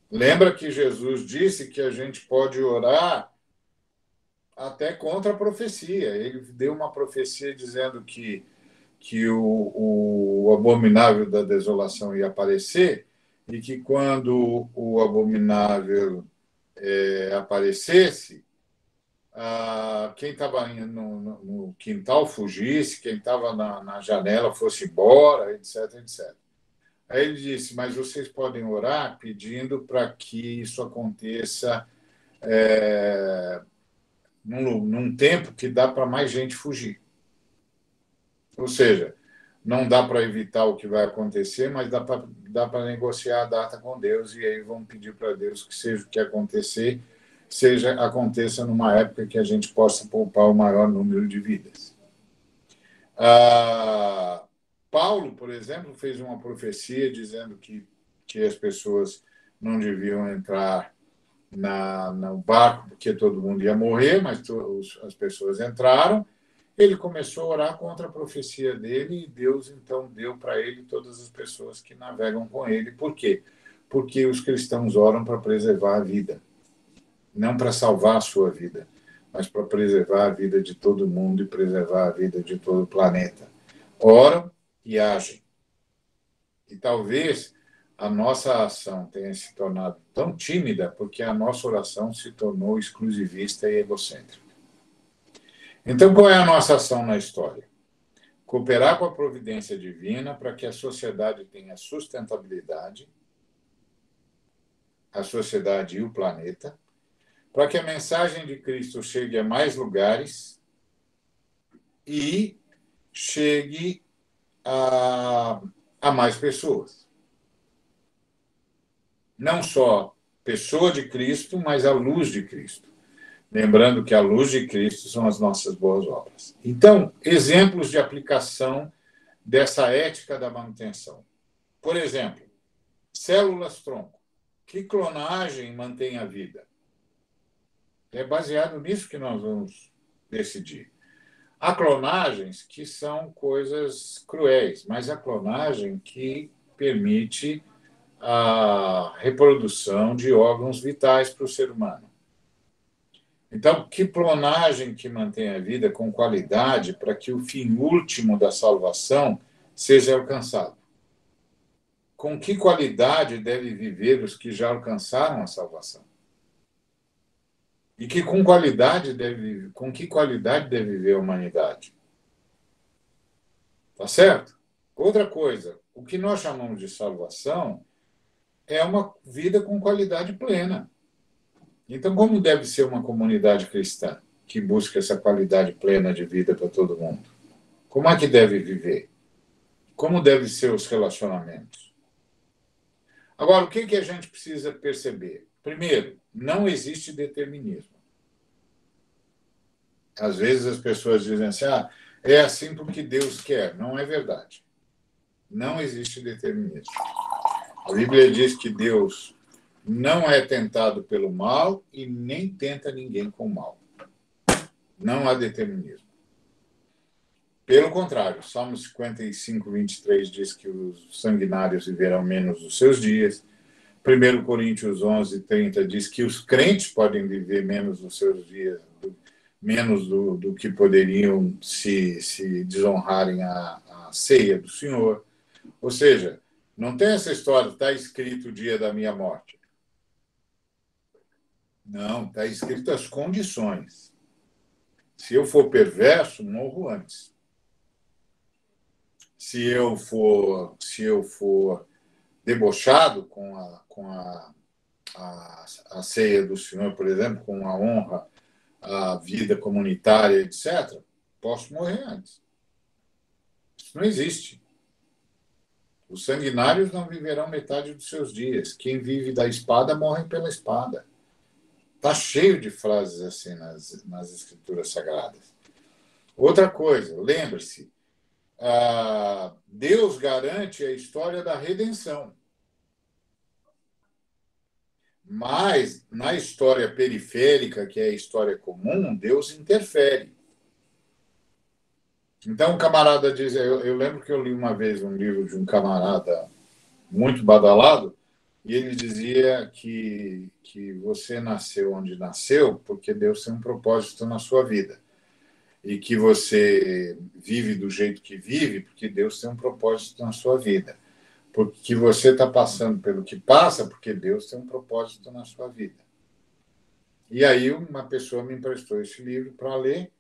Lembra que Jesus disse que a gente pode orar até contra a profecia. Ele deu uma profecia dizendo que o abominável da desolação ia aparecer e que quando o abominável aparecesse, quem estava no quintal fugisse, quem estava na janela fosse embora, etc, etc. Aí ele disse, mas vocês podem orar pedindo para que isso aconteça num tempo que dá para mais gente fugir. Ou seja, não dá para evitar o que vai acontecer, mas dá para negociar a data com Deus, e aí vamos pedir para Deus que seja o que acontecer, aconteça numa época que a gente possa poupar o maior número de vidas. Paulo, por exemplo, fez uma profecia dizendo que as pessoas não deviam entrar no barco porque todo mundo ia morrer, mas as pessoas entraram. Ele começou a orar contra a profecia dele e Deus, então, deu para ele todas as pessoas que navegam com ele. Por quê? Porque os cristãos oram para preservar a vida. Não para salvar a sua vida, mas para preservar a vida de todo mundo e preservar a vida de todo o planeta. Oram e agem. E talvez a nossa ação tenha se tornado tão tímida porque a nossa oração se tornou exclusivista e egocêntrica. Então, qual é a nossa ação na história? Cooperar com a providência divina para que a sociedade tenha sustentabilidade, a sociedade e o planeta, para que a mensagem de Cristo chegue a mais lugares e chegue a mais pessoas. Não só pessoa de Cristo, mas a luz de Cristo. Lembrando que a luz de Cristo são as nossas boas obras. Então, exemplos de aplicação dessa ética da manutenção. Por exemplo, células-tronco. Que clonagem mantém a vida? É baseado nisso que nós vamos decidir. Há clonagens que são coisas cruéis, mas há clonagem que permite a reprodução de órgãos vitais para o ser humano. Então, que clonagem que mantém a vida com qualidade para que o fim último da salvação seja alcançado? Com que qualidade deve viver os que já alcançaram a salvação? E com que qualidade deve viver a humanidade? Tá certo? Outra coisa, o que nós chamamos de salvação é uma vida com qualidade plena. Então, como deve ser uma comunidade cristã que busca essa qualidade plena de vida para todo mundo? Como é que deve viver? Como devem ser os relacionamentos? Agora, o que a gente precisa perceber? Primeiro, não existe determinismo. Às vezes as pessoas dizem assim, é assim porque Deus quer. Não é verdade. Não existe determinismo. A Bíblia diz que Deus não é tentado pelo mal e nem tenta ninguém com o mal. Não há determinismo. Pelo contrário, Salmo 55, 23 diz que os sanguinários viverão menos dos seus dias. 1 Coríntios 11, 30 diz que os crentes podem viver menos dos seus dias, menos do que poderiam se desonrarem a ceia do Senhor. Ou seja, não tem essa história, está escrito o dia da minha morte. Não, está escrito as condições. Se eu for perverso, morro antes. se eu for debochado com a ceia do Senhor, por exemplo, com a honra à vida comunitária, etc., posso morrer antes. Isso não existe. Os sanguinários não viverão metade dos seus dias. Quem vive da espada morre pela espada. Está cheio de frases assim nas Escrituras Sagradas. Outra coisa, lembre-se, Deus garante a história da redenção. Mas, na história periférica, que é a história comum, Deus interfere. Então, o camarada diz... Eu lembro que eu li uma vez um livro de um camarada muito badalado, e ele dizia que você nasceu onde nasceu porque Deus tem um propósito na sua vida. E que você vive do jeito que vive porque Deus tem um propósito na sua vida. Porque você está passando pelo que passa porque Deus tem um propósito na sua vida. E aí uma pessoa me emprestou esse livro para ler,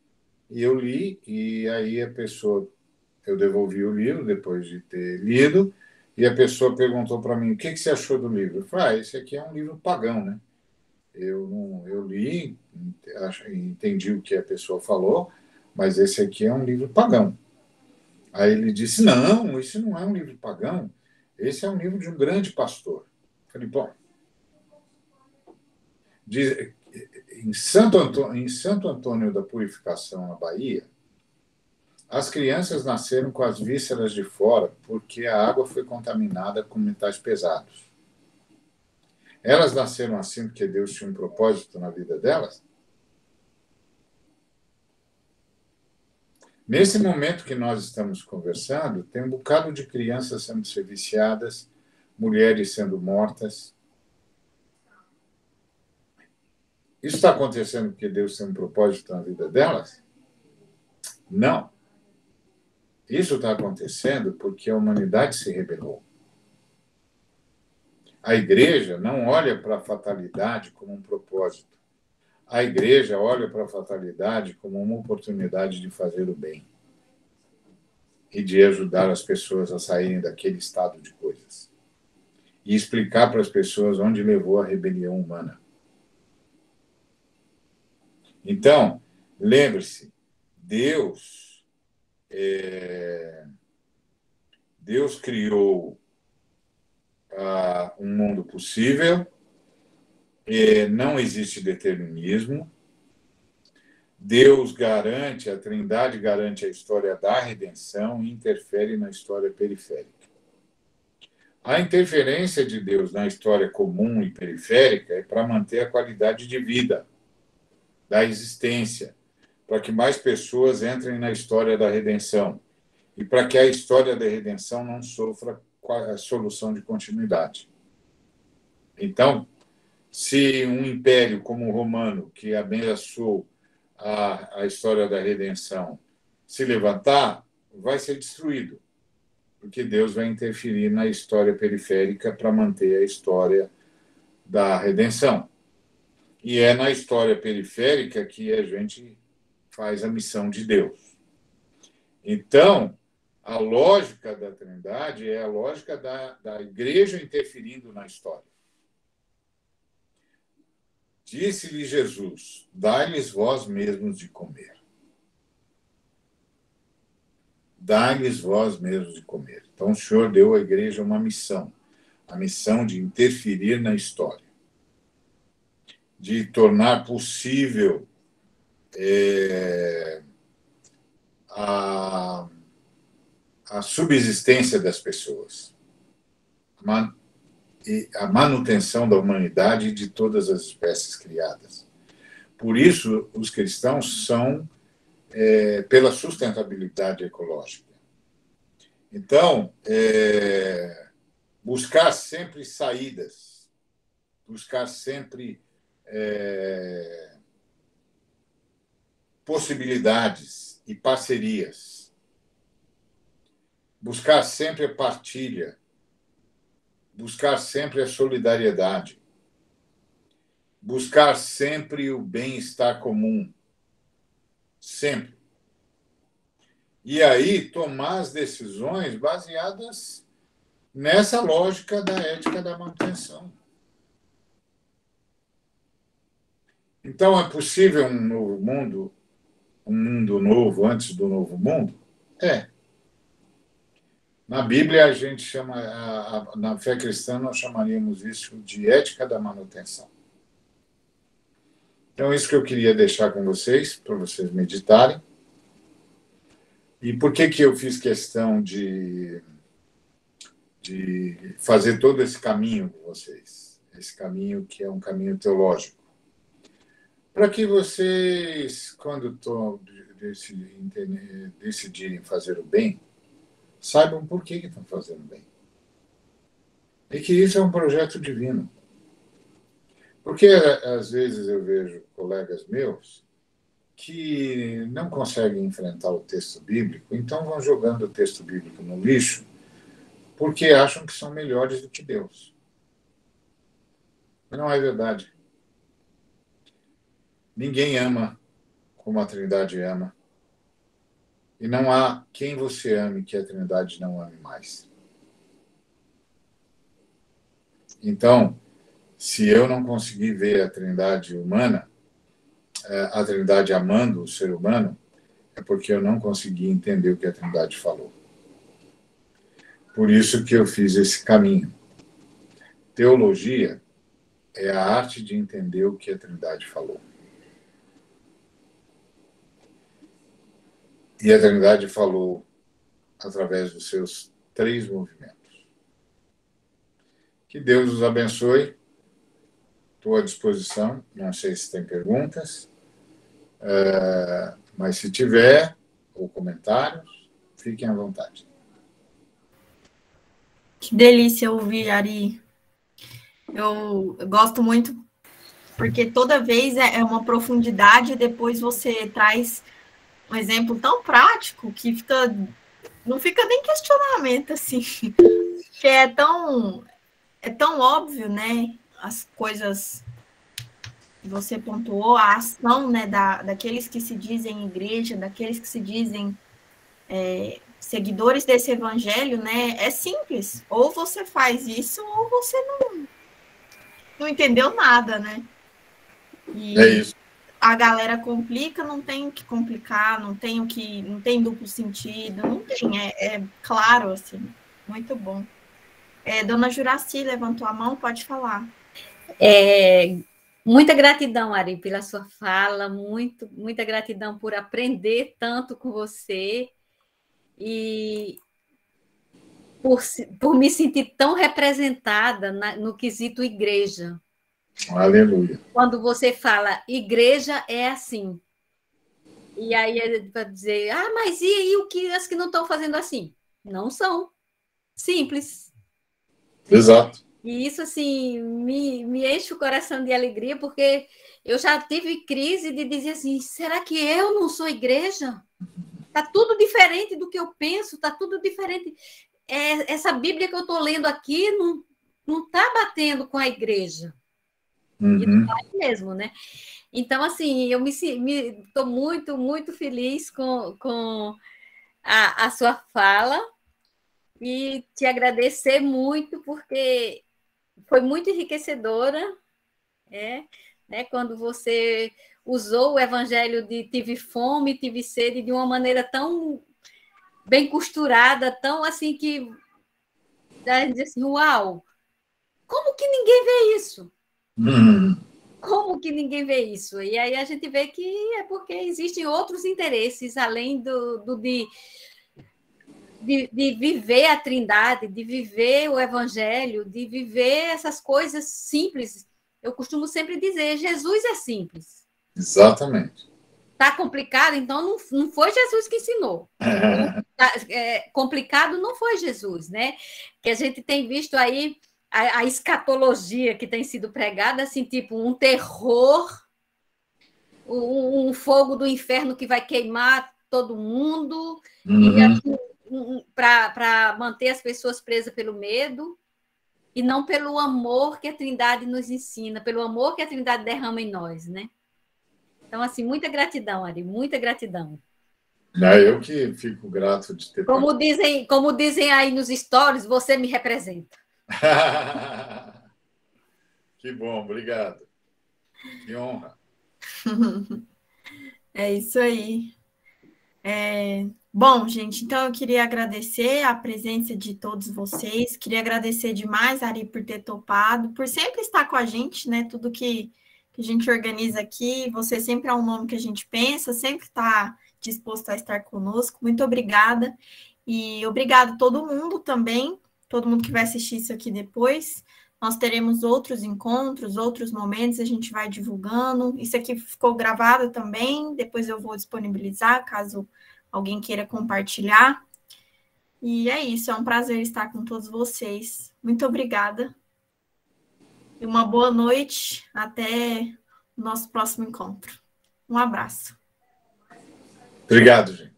e eu li, e aí eu devolvi o livro depois de ter lido, e a pessoa perguntou para mim, o que você achou do livro? Eu falei, esse aqui é um livro pagão, né? Eu li, entendi o que a pessoa falou, mas esse aqui é um livro pagão. Aí ele disse, não, isso não é um livro pagão, esse é um livro de um grande pastor. Eu falei, bom, em Santo Antônio da Purificação, na Bahia, as crianças nasceram com as vísceras de fora porque a água foi contaminada com metais pesados. Elas nasceram assim porque Deus tinha um propósito na vida delas? Nesse momento que nós estamos conversando, tem um bocado de crianças sendo viciadas, mulheres sendo mortas. Isso está acontecendo porque Deus tem um propósito na vida delas? Não. Isso está acontecendo porque a humanidade se rebelou. A igreja não olha para a fatalidade como um propósito. A igreja olha para a fatalidade como uma oportunidade de fazer o bem e de ajudar as pessoas a saírem daquele estado de coisas. E explicar para as pessoas onde levou a rebelião humana. Então, lembre-se, Deus criou um mundo possível, não existe determinismo, Deus garante, a Trindade garante a história da redenção e interfere na história periférica. A interferência de Deus na história comum e periférica é para manter a qualidade de vida, da existência, para que mais pessoas entrem na história da redenção e para que a história da redenção não sofra a solução de continuidade. Então, se um império como o romano, que ameaçou a história da redenção, se levantar, vai ser destruído, porque Deus vai interferir na história periférica para manter a história da redenção. E é na história periférica que a gente faz a missão de Deus. Então, a lógica da Trindade é a lógica da igreja interferindo na história. Disse-lhe Jesus, dai-lhes vós mesmos de comer. Dai-lhes vós mesmos de comer. Então, o Senhor deu à igreja uma missão, a missão de interferir na história, de tornar possível a subsistência das pessoas, a manutenção da humanidade e de todas as espécies criadas. Por isso, os cristãos são pela sustentabilidade ecológica. Então, buscar sempre saídas, buscar sempre possibilidades e parcerias, buscar sempre a partilha, buscar sempre a solidariedade, buscar sempre o bem-estar comum, sempre. E aí tomar as decisões baseadas nessa lógica da ética da manutenção. Então, é possível um novo mundo, um mundo novo antes do novo mundo? É. Na Bíblia, a gente chama, na fé cristã, nós chamaríamos isso de ética da manutenção. Então, isso que eu queria deixar com vocês, para vocês meditarem. E por que eu fiz questão de fazer todo esse caminho com vocês? Esse caminho que é um caminho teológico. Para que vocês, quando decidirem fazer o bem, saibam por que estão fazendo bem. E que isso é um projeto divino. Porque, às vezes, eu vejo colegas meus que não conseguem enfrentar o texto bíblico, então vão jogando o texto bíblico no lixo, porque acham que são melhores do que Deus. Mas não é verdade. Ninguém ama como a Trindade ama. E não há quem você ame que a Trindade não ame mais. Então, se eu não conseguir ver a Trindade humana, a Trindade amando o ser humano, é porque eu não consegui entender o que a Trindade falou. Por isso que eu fiz esse caminho. Teologia é a arte de entender o que a Trindade falou. E a Trindade falou através dos seus 3 movimentos. Que Deus os abençoe. Estou à disposição. Não sei se tem perguntas. Mas se tiver, ou comentários, fiquem à vontade. Que delícia ouvir, Ari. Eu gosto muito, porque toda vez é uma profundidade, e depois você traz um exemplo tão prático que não fica nem questionamento, assim, que é tão óbvio, né? As coisas que você pontuou, a ação, né, daqueles que se dizem igreja, daqueles que se dizem seguidores desse evangelho, né? É simples. Ou você faz isso, ou você não entendeu nada, né? E É isso. a galera complica, não tem o que complicar, não tem duplo sentido, não tem, é claro, assim, muito bom. Dona Juraci levantou a mão, pode falar. Muita gratidão, Ari, pela sua fala, muita gratidão por aprender tanto com você e por me sentir tão representada no quesito igreja. Aleluia. Quando você fala igreja é assim. E aí vai dizer, mas e aí as que não estão fazendo assim? Não são. Simples. Exato. E isso, assim, me enche o coração de alegria, porque eu já tive crise de dizer assim, será que eu não sou igreja? Está tudo diferente do que eu penso, está tudo diferente. Essa Bíblia que eu estou lendo aqui não está batendo com a igreja. Uhum. E não vai mesmo, né? Então, assim, eu estou muito, muito feliz com a sua fala e te agradecer muito, porque foi muito enriquecedora, né? Quando você usou o evangelho de tive fome, tive sede, de uma maneira tão bem costurada, tão assim que a gente diz assim, uau, como que ninguém vê isso? Como que ninguém vê isso? E aí a gente vê que é porque existem outros interesses, além de viver a Trindade, de viver o Evangelho, de viver essas coisas simples. Eu costumo sempre dizer, Jesus é simples. Exatamente. Está complicado? Então não foi Jesus que ensinou. Complicado não foi Jesus, né? Que a gente tem visto aí a escatologia que tem sido pregada, assim, tipo um terror, um fogo do inferno que vai queimar todo mundo, e assim, para manter as pessoas presas pelo medo, e não pelo amor que a Trindade nos ensina, pelo amor que a Trindade derrama em nós, né? Então, assim, muita gratidão, Ari, muita gratidão. Eu que fico grato de ter Como dizem aí nos stories, você me representa. Que bom, obrigado. Que honra. É isso aí. Bom, gente, então eu queria agradecer a presença de todos vocês, queria agradecer demais, Ari, por ter topado, por sempre estar com a gente, né? Tudo que a gente organiza aqui, você sempre é um nome que a gente pensa, sempre está disposto a estar conosco. Muito obrigada. E obrigado a todo mundo também, todo mundo que vai assistir isso aqui depois. Nós teremos outros encontros, outros momentos, a gente vai divulgando. Isso aqui ficou gravado também, depois eu vou disponibilizar, caso alguém queira compartilhar. E é isso, é um prazer estar com todos vocês. Muito obrigada. E uma boa noite. Até o nosso próximo encontro. Um abraço. Obrigado, gente.